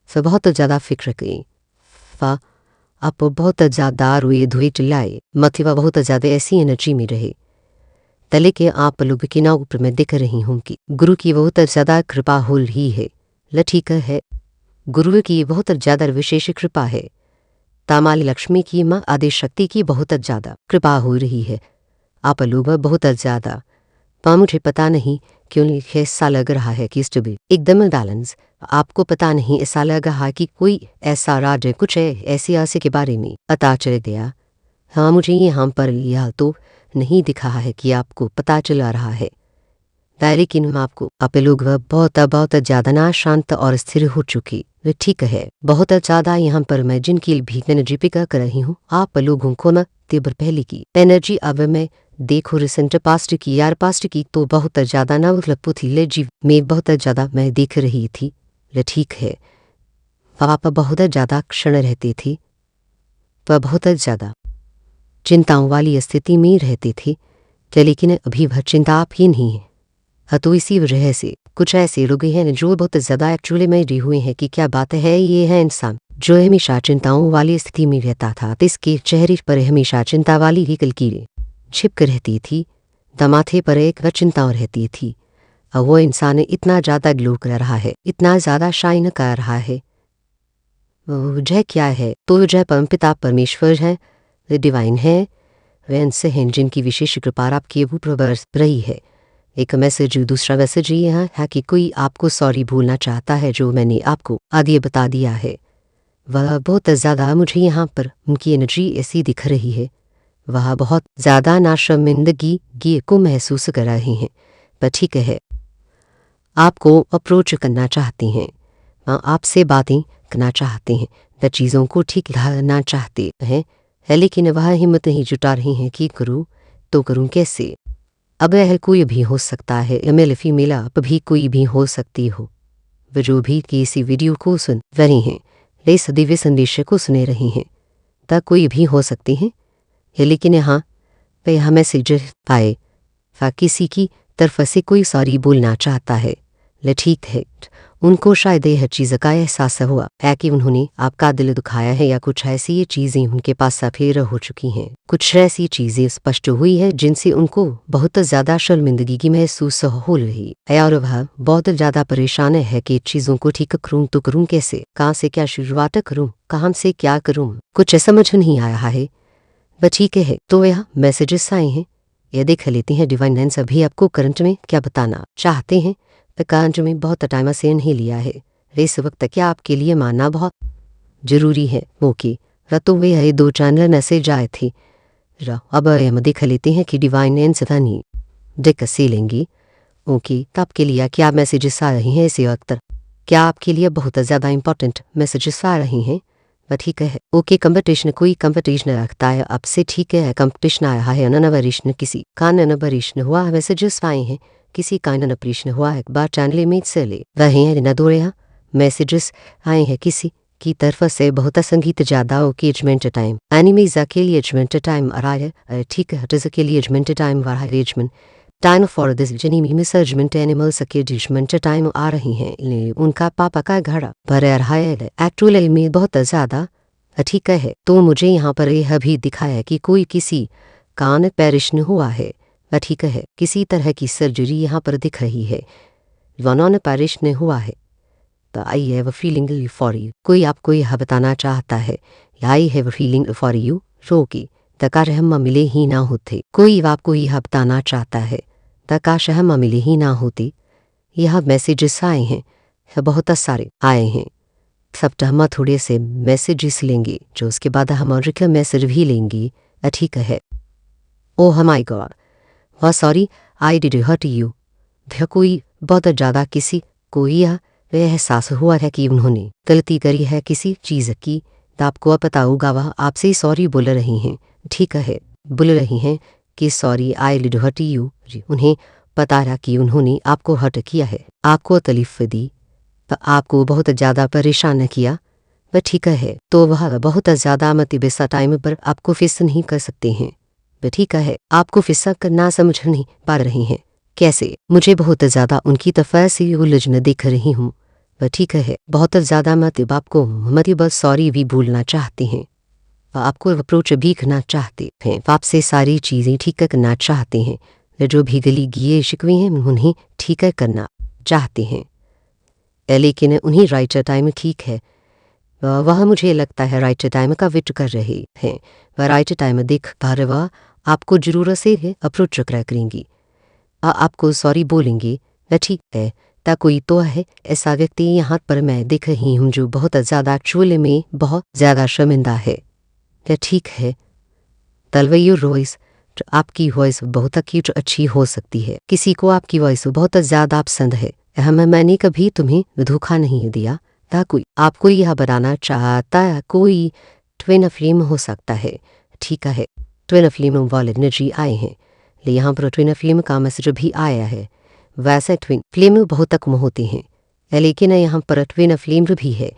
फिर बहुत ज़्यादा फिक्र करें, आप बहुत ज़्यादा रोए धोए चिल्लाए, मतलब बहुत ज़्यादा ऐसी एनर्जी में रहे, तले के आप लोग के ना ऊपर मैं देख रही हूँ कि गुरु की बहुत ज़्यादा कृपा हो रही है। ठीक है, गुरु की बहुत ज़्यादा विशेष कृपा है। तामाली लक्ष्मी की माँ आदि शक्ति की बहुत ज़्यादा कृपा हो रही है आप लोग बहुत ज़्यादा। पर मुझे पता नहीं क्यों ऐसा लग रहा है कि भी एकदम बैलेंस। आपको पता नहीं ऐसा लग रहा कि कोई ऐसा राज कुछ है ऐसे ऐसे के बारे में पता चल गया। हाँ, मुझे यहाँ पर यह तो नहीं दिखा है कि आपको पता चला रहा है, लेकिन आपको आप लोग बहुत ज़्यादा ना शांत और स्थिर हो चुकी। ठीक है, बहुत ज़्यादा यहाँ पर मैं जिनकी भी एनर्जी पिक कर रही हूँ आप लोगों को न तीव्र पहले की एनर्जी अब मैं देखो रिसेंट पास्ट की यार पास्ट की तो बहुत ज़्यादा ना मतलब थी ले जी में बहुत ज़्यादा मैं देख रही थी। ठीक है, आप बहुत ज़्यादा क्षण रहती थी पर बहुत ज़्यादा चिंताओं वाली स्थिति में रहती थी, लेकिन अभी वह चिंता आप ही नहीं है। तो इसी वजह से कुछ ऐसे लोग हैं जो बहुत ज़्यादा एक्चुअली में डी हुए हैं कि क्या बात है। ये है इंसान जो हमेशा चिंताओं वाली स्थिति में रहता था, तो इसके चेहरे पर हमेशा चिंता वाली ही लकीरें छिपक रहती थी, दमाथे पर एक वह चिंताओं रहती थी। और वो इंसान इतना ज़्यादा ग्लो कर रहा है, इतना ज़्यादा शाइन कर रहा है। वह क्या है तो वह परमपिता परमेश्वर है, डिवाइन है, वे इनसे हैं जिनकी विशेष कृपा आपके ऊपर बरस रही है। एक मैसेज दूसरा मैसेज ये है कि कोई आपको सॉरी भूलना चाहता है जो मैंने आपको आगे बता दिया है। वह बहुत ज़्यादा मुझे यहाँ पर उनकी एनर्जी ऐसी दिख रही है, वह बहुत ज़्यादा नाशर्मिंदगी को महसूस कर रहे हैं। पर ठीक है, आपको अप्रोच करना चाहती हैं, आपसे बातें करना चाहते हैं, व चीज़ों को ठीक करना चाहते हैं, लेकिन वह हिम्मत नहीं जुटा रही हैं कि करूँ तो करूँ कैसे। अब यह कोई भी हो सकता है, मेल फीमेल आप भी कोई भी हो सकती हो। वे जो भी किसी वीडियो को सुन रहे हैं, ले सदैव संदेश को सुने रही हैं, तब कोई भी हो सकती हैं। लेकिन यहाँ पे यह मैसेज पाए किसी की तरफ से कोई सॉरी बोलना चाहता है। ठीक है, उनको शायद यह चीज़ का एहसास हुआ है कि उन्होंने आपका दिल दुखाया है, या कुछ ऐसी ये चीज़ें उनके पास सफेद हो चुकी हैं, कुछ ऐसी चीज़ें स्पष्ट हुई है जिनसे उनको बहुत ज़्यादा शर्मिंदगी की महसूस हो रही है, और वह बहुत ज़्यादा परेशान है कि चीज़ों को ठीक करूँ तो करूँ कैसे, कहाँ से क्या शुरुआत करूँ, कहाँ से क्या करूँ, कुछ समझ नहीं आया है। वह ठीक है, तो यह मैसेजेस आए हैं, यह देख लेते हैं डिवाइन अभी आपको करंट में क्या बताना चाहते हैं। करंट में बहुत टाइम से नहीं लिया है, इस वक्त क्या आपके लिए मानना बहुत जरूरी है। ओके, तो वे 2 चैनल मैसेज आए थे। अब हम देख लेते हैं कि डिवाइन नहीं देख से लेंगे। ओके, तो आपके लिए क्या मैसेजेस आ रही हैं इस वक्त, क्या आपके लिए बहुत ज़्यादा इंपॉर्टेंट मैसेजेस आ रही हैं। ठीक है, ओके, कंपटीशन कोई कंपटीशन रखता है आपसे, ठीक है, कंपटीशन आया है, नवरिशन किसी का नवरिशन हुआ, मैसेजेस आए हैं किसी का नवरिशन हुआ है, एक बार चैनल में से ले वही है न दो मैसेजेस आए हैं किसी की तरफ से बहुत संगीत ज़्यादा ओकेजमेंट टाइम एनिमीज़ा के लिए एजमेंट टाइम आ रहा है। ठीक है, हटज़ के लिए एजमेंट टाइम आ रहा है, एजमेंट टाइम फॉर दिस जनी मिसर्जमेंट एनिमल्स के एजमेंट टाइम आ रही हैं। उनका पापा का घर भर रहा है एक्चुअली में बहुत ज़्यादा। ठीक है, तो मुझे यहाँ पर यह भी दिखाया कि कोई किसी कान पैरिशन हुआ है। ठीक है, किसी तरह की सर्जरी यहाँ पर दिख रही है, वन पैरिशन हुआ है। तो I have a feeling for you, कोई आपको यह बताना चाहता है, I have a feeling for you, रोकी तकाश हम मिले ही ना होते, कोई आपको यह बताना चाहता है तकाश हम मिले ही ना होती। यह मैसेजेस आए हैं, बहुत सारे आए हैं, सब हम थोड़े से मैसेजेस लेंगे जो उसके बाद हम और मैसेज भी लेंगे। ठीक है, ओह माय गॉड, वह sorry I did hurt you. कोई बहुत ज़्यादा किसी को यह एहसास हुआ है कि उन्होंने गलती करी है किसी चीज़ की, तो आपको पता होगा वह आपसे सॉरी बोल रही हैं। ठीक है, बोल रही हैं कि sorry I did hurt you. उन्हें पता रहा कि उन्होंने आपको हर्ट किया है, आपको तकलीफ दी, तो आपको बहुत ज़्यादा परेशान किया। वह ठीक है, तो वह बहुत ज़्यादा मतबेसा टाइम पर आपको फेस नहीं कर सकते हैं। वह ठीक है, आपको फिसा करना समझ नहीं पा रही हैं कैसे, मुझे बहुत ज़्यादा उनकी तरफ से उलझन देख रही हूँ। वह ठीक है, बहुत ज़्यादा मतलब आपको मतलब सॉरी भी भूलना चाहते हैं, आपको अप्रोच भी करना चाहते हैं, आपसे सारी चीज़ें ठीक करना चाहते हैं, वे जो भी गली गिए शिकवे हैं उन्हें ठीक करना चाहते हैं, लेकिन उन्हीं राइट टाइम ठीक है। वह मुझे लगता है राइट टाइम का वेट कर रहे हैं। वह राइट टाइम देख कर वह आपको जरूर से है अप्रोच करेंगी, आपको सॉरी बोलेंगे। वह ठीक है, ता कोई तो है ऐसा व्यक्ति यहाँ पर मैं देख रही हूँ जो बहुत ज़्यादा एक्चुअल में बहुत ज़्यादा शर्मिंदा है। वह ठीक है, तलवैयो वॉइस आपकी वॉइस बहुत क्यूट अच्छी हो सकती है, किसी को आपकी वॉइस बहुत ज़्यादा पसंद है। मैंने कभी तुम्हें धोखा नहीं दिया, ता कोई आपको यह बनाना चाहता है। कोई ट्विन फ्लेम हो सकता है, ठीक है। ट्विन फ्लेम वाले एनर्जी आए हैं, यहाँ पर ट्विन फ्लेम का मैसेज भी आया है। वैसे ट्विन फ्लेम बहुत कम होते हैं, लेकिन यहाँ पर ट्विन फ्लेम भी है।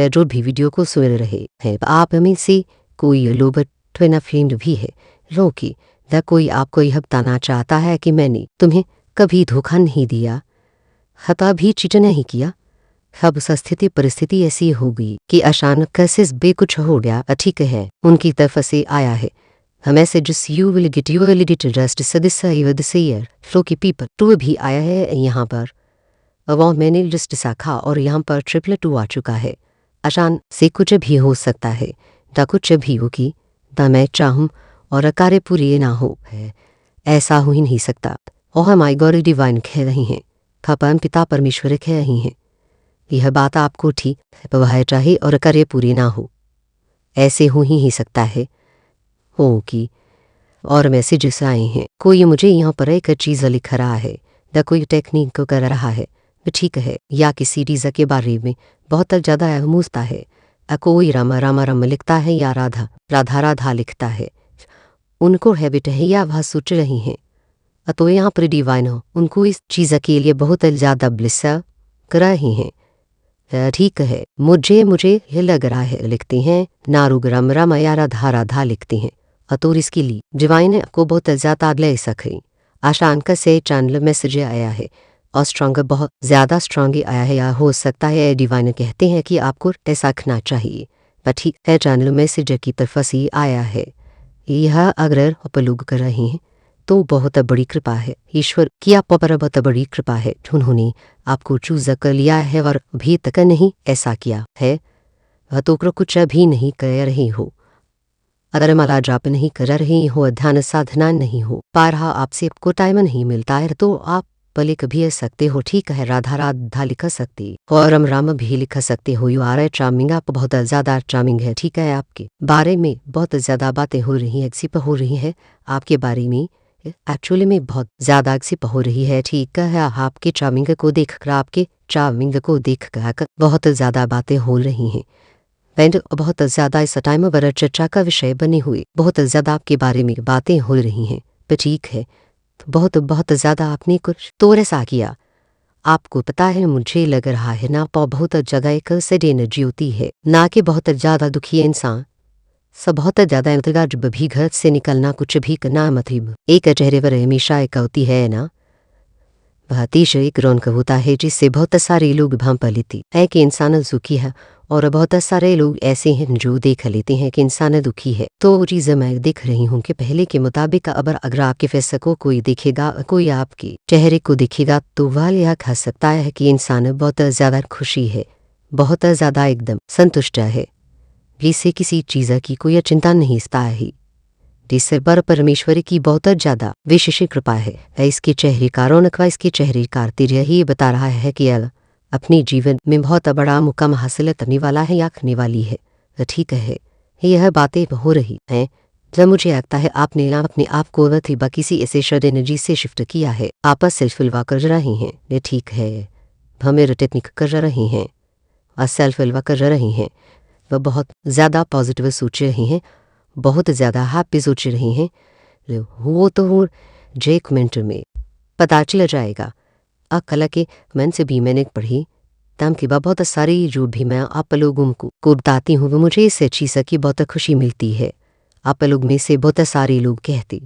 जो भी वीडियो को सुन रहे हैं आप में से कोई लोग ट्विन फ्लेम भी है, रोकी द कोई आपको यह बताना चाहता है कि मैंने तुम्हें कभी धोखा नहीं दिया, हता भी चीट नहीं किया। अब स्थिति परिस्थिति ऐसी हो गई कि अचानक से बेकुछ हो गया, ठीक है। उनकी तरफ से आया है messages you will get your edited rest this year flow की पीपल टू भी आया है यहाँ पर। वो मैंने लिस्ट साखा और यहाँ पर 222 आ चुका है। अचान से कुछ भी हो सकता है, ता कुछ भी होगी ता मैं चाहूँ और कार्य पूरी ना हो है, ऐसा हो ही नहीं सकता। ओह माय गॉड डिवाइन कह रही हैं, खपन पिता परमेश्वर कह रही हैं, यह बात आपको ठीक वह चाहे और कार्य पूरी ना हो, ऐसे हो ही सकता है हो कि। और मैसेजेस आए हैं, कोई मुझे यहाँ पर एक चीज़ लिख रहा है, द कोई टेक्निक को कर रहा है, ठीक है, या किसी चीज़ के बारे में बहुत ज़्यादा मूझता है। कोई रामा रामा राम लिखता है या राधा राधा राधा लिखता है, उनको हैबिट है या वह सोच रही हैं। तो यहाँ पर डिवाइन हो उनको इस चीज़ के लिए बहुत ज़्यादा ब्लिस कर रही हैं, ठीक है। मुझे यह लग रहा है लिखते हैं नारुग्राम राम या राधा राधा लिखते हैं, अतोर इसके लिए डिवाइन को बहुत ज़्यादा ले सके। आशांक से चैनल मैसेज आया है और स्ट्रॉन्ग बहुत ज़्यादा स्ट्रॉन्ग आया है, या हो सकता है डिवाइन कहते हैं कि आपको ऐसा रखना चाहिए, पर ठीक है चैनल मैसेज की तरफ से आया है। यह अगर आप लोग कर रहे हैं तो बहुत बड़ी कृपा है ईश्वर की, आप पर बहुत बड़ी कृपा है। उन्होंने आपको चूज कर लिया है और अभी तक नहीं ऐसा किया है, तो कुछ भी नहीं कर रहे हो, अगर माला जाप नहीं कर रहे हो, ध्यान साधना नहीं हो पा रहा, आपसे आपको टाइम नहीं मिलता है, तो आप लिख भी सकते हो, ठीक है। राधा राधा लिख सकते और राम राम भी लिख सकते हो। यू आर चार्मिंग, आप बहुत ज़्यादा चार्मिंग है, ठीक है। आपके बारे में बहुत ज़्यादा बातें हो रही हैं, एक्सिप हो रही हैं आपके बारे में, एक्चुअली में बहुत ज़्यादा एक्सिप हो रही है, ठीक है। आपके चार्मिंग को देखकर, आपके चार्मिंग को देखकर बहुत ज़्यादा बातें हो रही हैं, एंड बहुत ज़्यादा इस टाइम पर चर्चा का विषय बने हुए बहुत ज़्यादा आपके बारे में बातें हो रही हैं, पर ठीक है। तो बहुत ज़्यादा आपने कुछ तो ऐसा किया, आपको पता है मुझे लग रहा है ना बहुत जगह एक सडेन ज्योति है, ना कि बहुत ज़्यादा दुखी इंसान सब बहुत ज़्यादा इंतजार जब भी घर से निकलना कुछ भी करना, मतलब एक चेहरे पर हमेशा एक होती है ना, वह अतिश एक रौनक होता है जिससे बहुत सारे लोग भांप लेते है कि इंसान सुखी है, और बहुत सारे लोग ऐसे हैं जो देख लेते हैं कि इंसान दुखी है। तो वो चीज़ मैं देख रही हूँ कि पहले के मुताबिक अगर आपके फेस को कोई देखेगा, कोई आपके चेहरे को देखेगा, तो वह यह कह सकता है कि इंसान बहुत ज़्यादा खुशी है, बहुत ज़्यादा एकदम संतुष्ट है, जिससे किसी चीज़ की कोई चिंता नहीं सता है, जिससे पर परमेश्वर की बहुत ज़्यादा विशेष कृपा है। इसके चेहरे का रौनक व इसके चेहरे का तेज ही बता रहा है कि अपने जीवन में बहुत बड़ा मुकाम हासिल करने वाला है या करने वाली है, ठीक है। यह बातें हो रही हैं जब मुझे लगता है आपने अपने आप को वह किसी ऐसे शड एनर्जी से शिफ्ट किया है, आप सेल्फ विलवा कर रहे हैं, ये ठीक है। हमें टेक्निक कर रहे हैं और सेल्फ विलवा कर रहे हैं, वह बहुत ज़्यादा पॉजिटिव सोच रहे हैं, बहुत ज़्यादा हैप्पी सोच रहे हैं। वो तो जे कमेंट में पता चल जाएगा। कला के मन से भी मैंने पढ़ी तम की बहुत सारी जो भी मैं आप लोगों को बताती हूँ, वो मुझे इससे चीज़ की बहुत खुशी मिलती है। आप लोग में से बहुत सारे लोग कहते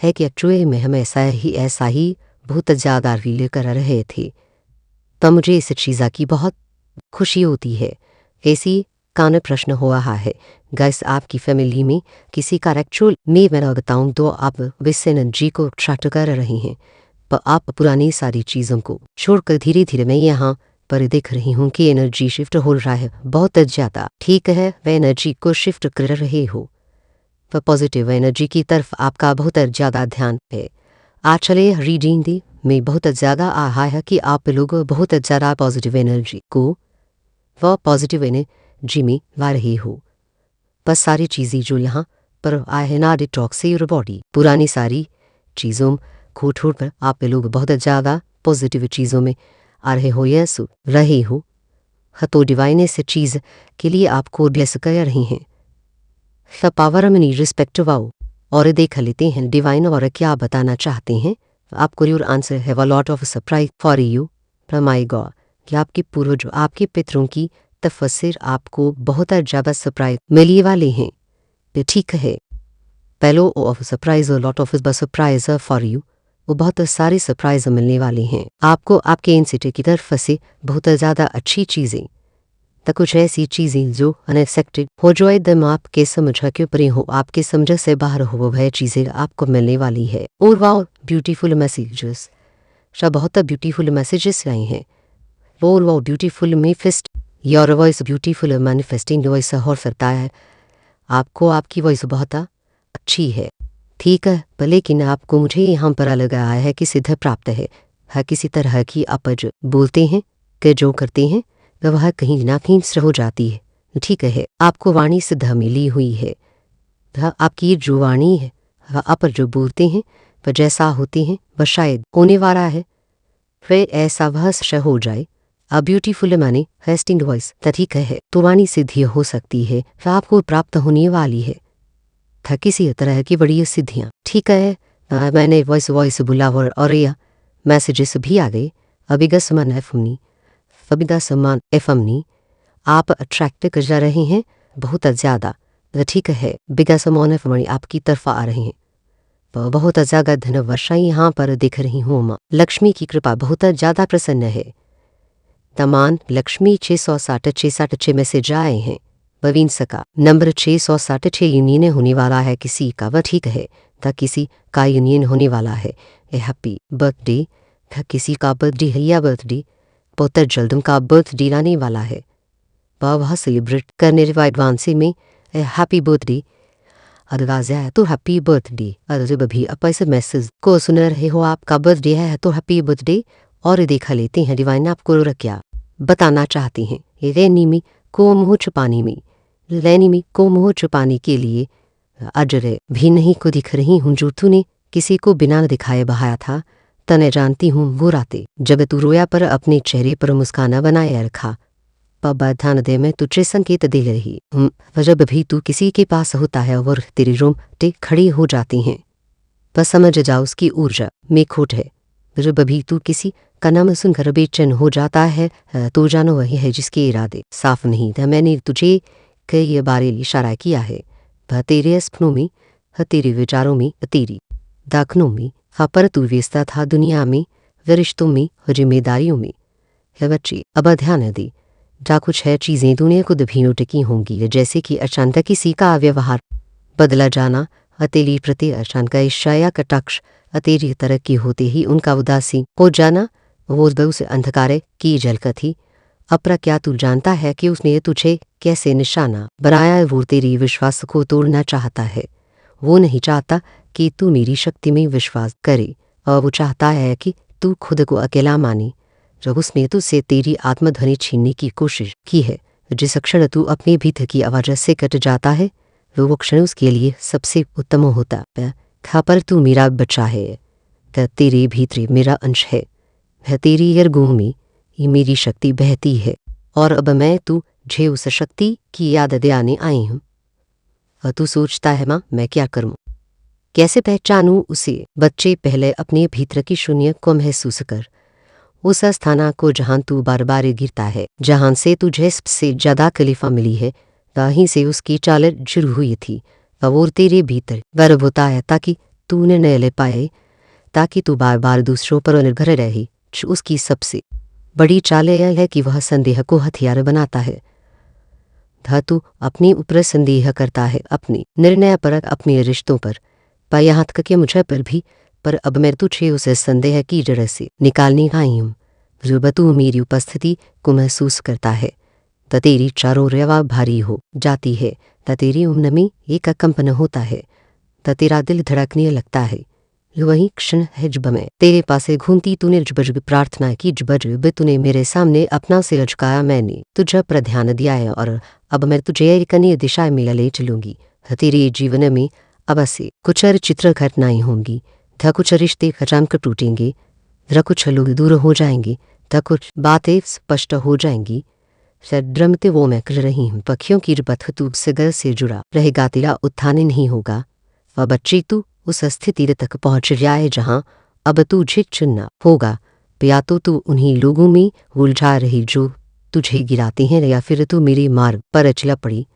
हैं कि एक्चुअली में हम ऐसा ही बहुत ज़्यादा फील कर रहे थे, तो मुझे इस चीज़ की बहुत खुशी होती है। ऐसी कान प्रश्न हो रहा है गाइस आपकी फैमिली में किसी का एक्चुअल में मैं बताऊं तो आप विस एनर्जी को अट्रैक्ट कर रहे हैं, पर आप पुरानी सारी चीज़ों को छोड़कर धीरे धीरे मैं यहाँ पर देख रही हूँ कि एनर्जी शिफ्ट हो रहा है बहुत ज़्यादा। ठीक है, वह एनर्जी को शिफ्ट कर रहे हो, पर पॉजिटिव एनर्जी की तरफ आपका बहुत ज़्यादा ध्यान है। आज चले रीडिंग दी में बहुत ज़्यादा आया है कि आप लोग बहुत ज़्यादा पॉजिटिव एनर्जी को वह पॉजिटिव एनर्जी में ला रहे हो। बस सारी चीज़ें जो यहाँ पर आए हैं ना, डिटॉक्स योर बॉडी, पुरानी सारी चीज़ों को छोड़कर आप लोग बहुत ज़्यादा पॉजिटिव चीज़ों में आ रहे हो या सो रहे हो। तो डिवाइन इस चीज़ के लिए आपको ब्लेस कर रही हैं। The power money respect wow, और देख लेते हैं डिवाइन और क्या बताना चाहते हैं आपको। Your answer have a lot of surprise for you from my God, कि आपके पूर्वज आपके पितरों की तरफ से आपको बहुत ज़्यादा सरप्राइज मिलने वाले हैं। तो ठीक है, पहलो of surprise lot of surprise for you, वो बहुत सारे सरप्राइज मिलने वाले हैं आपको आपके इंसिटी की तरफ से बहुत ज़्यादा अच्छी चीज़ें, तो कुछ ऐसी चीज़ें जो अनएक्सपेक्टेड हो जो एकदम आपके समझ के परे हो, आपके समझ से बाहर हो, वह चीज़ें आपको मिलने वाली है। और वाओ ब्यूटीफुल मैसेजेस, सब बहुत ब्यूटीफुल मैसेजेस आए हैं। वो beautiful manifest your voice, beautiful manifesting voice हो सकता है आपको आपकी वॉइस बहुत अच्छी है। ठीक है, लेकिन आपको मुझे यहाँ पर लगा है कि सिद्ध प्राप्त है किसी तरह की आप जो बोलते हैं कि जो करते हैं वह कहीं ना कहीं से हो जाती है। ठीक है, आपको वाणी सिद्ध मिली हुई है। आपकी जो वाणी है आप जो बोलते हैं वह जैसा होते हैं वह शायद होने वाला है, फिर ऐसा वह हो जाए। अ ब्यूटीफुल माने फेस्टिंग वॉइस, ठीक है, तो वाणी सिद्धि हो सकती है, वह आपको प्राप्त होने वाली है था किसी तरह की बड़ी सिद्धियाँ। ठीक है, मैंने वॉइस बुला और यह मैसेजेस भी आ गए। अभी समान एफमनी अभी समान एफमनी आप अट्रैक्ट कर जा रहे हैं बहुत ज़्यादा। ठीक है, बिगा समान एफमनी आपकी तरफ आ रहे हैं, बहुत ज़्यादा धन वर्षा यहाँ पर दिख रही हूँ। माँ लक्ष्मी की कृपा बहुत ज़्यादा प्रसन्न है। तमान लक्ष्मी 666 मैसेज आए हैं। बवीन सका नंबर 666 यूनियन होने वाला है किसी का, वह ठीक है, था किसी का यूनियन होने वाला है। ए हैप्पी बर्थडे, था किसी का बर्थडे है या बर्थडे बहुत जल्द का बर्थडे लाने वाला है, वह सेलिब्रेट करने एडवांस में हैप्पी बर्थडे अदवाज है तो हैप्पी बर्थडे। जब भी आप इस मैसेज को सुन रहे हो आपका बर्थडे है तो हैप्पी बर्थडे। और देखा लेते हैं डिवाइन आपको क्या बताना चाहते हैं। ये रैनी को मुँह छुपाने में, रैनी को मुँह छुपाने के लिए अजर भी नहीं को दिख रही हूँ जो तूने किसी को बिना दिखाए बहाया था। तने जानती हूँ वो रातें जब तू रोया पर अपने चेहरे पर मुस्काना बनाए रखा, पर ध्यान दे मैं तुझे संकेत दे रही हूँ। जब भी तू किसी के पास होता है और तेरी रोंगटे खड़ी हो जाती हैं, पर समझ जा उसकी ऊर्जा में खोट है। जब भी तू किसी का नाम सुनकर बेचैन हो जाता है तो जानो वही है जिसके इरादे साफ नहीं था। मैंने तुझे कई बार इशारा किया है, वह तेरे सपनों में, तेरे विचारों में, तेरी दाखनों में, पर तू व्यस्त था दुनिया में, रिश्तों में, जिम्मेदारियों में। है बच्चे अब ध्यान दे, जा कुछ है चीज़ें तूने खुद भी नोट की होंगी, जैसे कि अचानक किसी का व्यवहार बदला जाना, तेरी प्रति अचानक ईर्ष्या या कटाक्ष, तेरी तरक्की होते ही उनका उदासी हो जाना, वो उस अंधकार की झलक थी। अपरा क्या तू जानता है कि उसने तुझे कैसे निशाना बनाया? वो तेरी विश्वास को तोड़ना चाहता है। वो नहीं चाहता कि तू मेरी शक्ति में विश्वास करे, और वो चाहता है कि तू खुद को अकेला माने। जब उसने तुझसे तेरी आत्मध्वनि छीनने की कोशिश की है, जिस क्षण तू अपने भीतर की आवाज़ से कट जाता है, वो क्षण उसके लिए सबसे उत्तम होता है। खा पर तू मेरा बच्चा है, तेरे भीतर मेरा अंश है, तेरी यरगों में ये मेरी शक्ति बहती है, और अब मैं तुझे उस शक्ति की याद दिलाने आई हूँ। और तू सोचता है माँ मैं क्या करूँ, कैसे पहचानूँ उसे? बच्चे पहले अपने भीतर की शून्य को महसूस कर, उस स्थाना को जहाँ तू बार बार गिरता है, जहाँ से तुझे सबसे ज़्यादा तकलीफ मिली है, वहीं से उसकी चाल शुरू हुई थी। और तेरे भीतर गर्व होता है ताकि तू निर्णय ले पाए, ताकि तू बार बार दूसरों पर निर्भर रहे। उसकी सबसे बड़ी चाल यह है कि वह संदेह को हथियार बनाता है। था तू अपने ऊपर संदेह करता है, अपनी निर्णय पर, अपने रिश्तों पर यहाँ तक कि मुझे पर भी। पर अब मैं तुझे उसे संदेह की जड़ से निकालने आई हूँ। जब तू मेरी उपस्थिति को महसूस करता है तो तेरी चारों रवा भारी हो जाती है, तो तेरी उम्र में एक कंपन होता है, तो तेरा दिल धड़कने लगता है। वही क्षण है जब मैं तेरे पास घूमती तूने जब प्रार्थना की, जब तूने मेरे सामने अपना सिर झुकाया, मैंने तुझ पर ध्यान दिया है और अब मैं तुझे एक नई दिशा में ले चलूंगी। तेरे जीवन में अब से कुछ चित्र घटनाएं होंगी, था कुछ रिश्ते अचानक टूटेंगे, था कुछ लोग दूर हो जाएंगे, था कुछ बातें स्पष्ट हो जाएंगी। ड्रमते वो मैं कर रही हूँ, पक्षियों की पथ तू सगर से जुड़ा रहेगा, तेरा उत्थान नहीं होगा। वह बच्ची तू उस स्थिति तक पहुँच जाए जहाँ अब तुझे चुनना होगा, या तो तू उन्हीं लोगों में उलझा रही जो तुझे गिराते हैं, या फिर तू मेरे मार्ग पर चला पड़ी।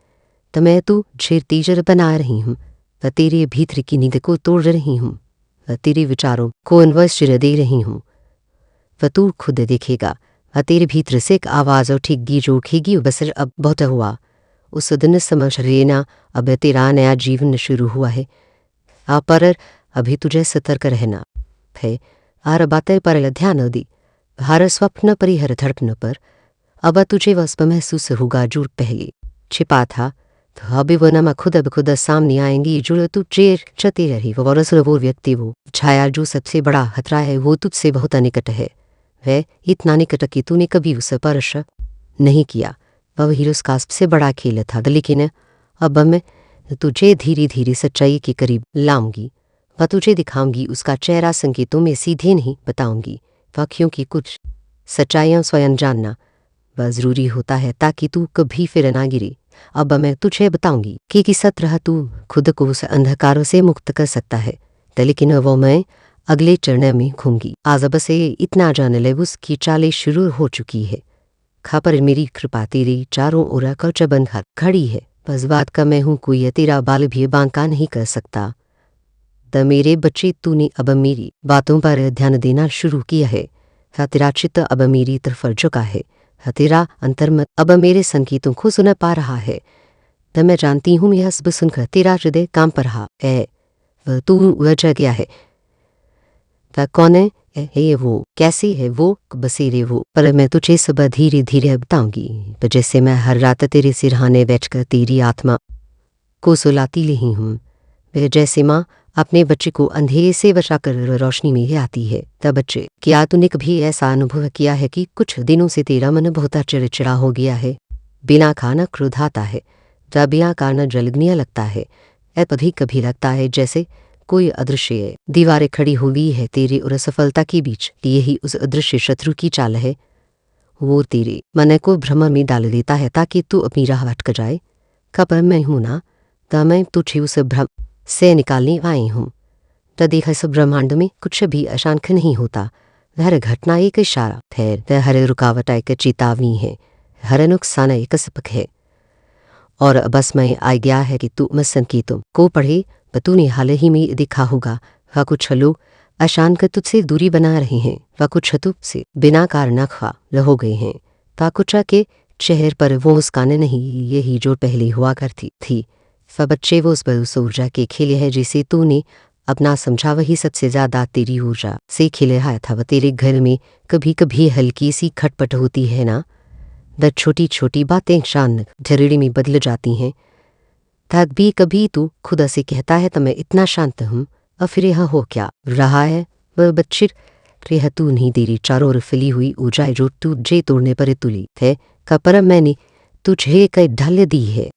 तो मैं तू झेर तीजर बना रही हूँ, वह तेरे भीतर की नींद को तोड़ रही हूँ, वह तेरे विचारों को अनवश्य दे रही हूँ। वह तू खुद देखेगा, वह तेरे भीतर से एक आवाज़ उठेगी जो उठेगी, बसर अब बहुत हुआ। उस दिन समझ लेना अब तेरा नया जीवन शुरू हुआ है। पर अभी तुझे सतर्क रहना है। हर बातें पर ध्यान दी, हर स्वप्न पर, हर धड़कन पर। अब तुझे वह महसूस होगा जो पहले छिपा था, तो अभी वो नमा खुद अब खुद सामने आएंगी जो तू चेर चते रही। वो व्यक्ति, वो छाया जो सबसे बड़ा खतरा है, वो तुझसे बहुत निकट है। वह इतना निकट कि तूने कभी उसे स्पर्श नहीं किया। वह ही उसका सबसे बड़ा खेल था, लेकिन अब मैं तुझे धीरे धीरे सच्चाई के करीब लाऊंगी। वह तुझे दिखाऊंगी उसका चेहरा, संकेतों में सीधे नहीं बताऊंगी। वह क्योंकि कुछ सच्चाइयाँ स्वयं जानना वह ज़रूरी होता है ताकि तू कभी फिर ना गिरे। अब मैं तुझे बताऊंगी कि किस तरह तू खुद को उस अंधकारों से मुक्त कर सकता है, लेकिन वो मैं अगले चरण में घूमगी। आज अब से इतना जान ले, उसकी चालें शुरू हो चुकी है। खापर मेरी कृपा तेरी चारों ओर कवच बंध खड़ी है, बस बात का मैं हूँ, कोई तेरा बाल भी बांका नहीं कर सकता। त मेरे बच्चे, तूने अब मेरी बातों पर ध्यान देना शुरू किया है। तेरा चित्त अब मेरी तरफ झुका है, तेरा अंतर्मन अब मेरे संकेतों को सुन पा रहा है। त मैं जानती हूँ यह सब सुनकर तेरा हृदय काम पर रहा है। वह तू उलझ गया है, वह कौन है वो, कैसी है वो, बसेरे वो, पर मैं तुझे सब धीरे धीरे बताऊंगी। जैसे मैं हर रात तेरे सिरहाने बैठकर तेरी आत्मा को सुलाती रही हूँ, वह जैसे माँ अपने बच्चे को अंधेरे से बचाकर रोशनी में ले आती है। तब बच्चे, क्या तूने कभी ऐसा अनुभव किया है कि कुछ दिनों से तेरा मन बहुत चिड़चिड़ा हो गया है? बिना खाना क्रोध आता है, जब बिना कारण जलगने लगता है। कभी कभी लगता है जैसे कोई अदृश्य दीवारें खड़ी हुई है तेरे और असफलता के बीच। यही उस अदृश्य शत्रु की चाल है, वो तेरे मन को भ्रम में डाल देता है ताकि तू अपनी राह भटक जाए। खबर मैं हूं ना, तो मैं तुझे उस भ्रम से निकालने आई हूँ। तो देख, इस ब्रह्मांड में कुछ भी अशांत नहीं होता। हर घटना एक इशारा है, हर रुकावट एक चेतावनी है, हर नुकसान एक सबक है। और बस मैं आ गया है कि तू मैं संकेतों को पढ़े। तूने हाल ही में देखा होगा, वह कुछ लोग अशांत तुझसे दूरी बना रहे हैं, वह कुछ तुझसे बिना कारण खा हो गए हैं। ता कुछ के चेहरे पर वो मुस्कान नहीं यही जो पहले हुआ करती थी। वह बच्चे, वो उस ऊर्जा के खिले है जिसे तूने अपना समझा, वही सबसे ज्यादा तेरी ऊर्जा से खिले आया था। वह तेरे घर में कभी कभी हल्की सी खटपट होती है ना, द छोटी छोटी बातें शान झरेड़ी में बदल जाती हैं। तब भी कभी तू खुदा से कहता है तो मैं इतना शांत हूँ, और फिर यह हो क्या रहा है? वह बच्चे, यह तू नहीं तेरी चारों ओर फैली हुई ऊर्जा जो तुझे तोड़ने पर तुली है। का पर मैंने तुझे एक ढल दी है,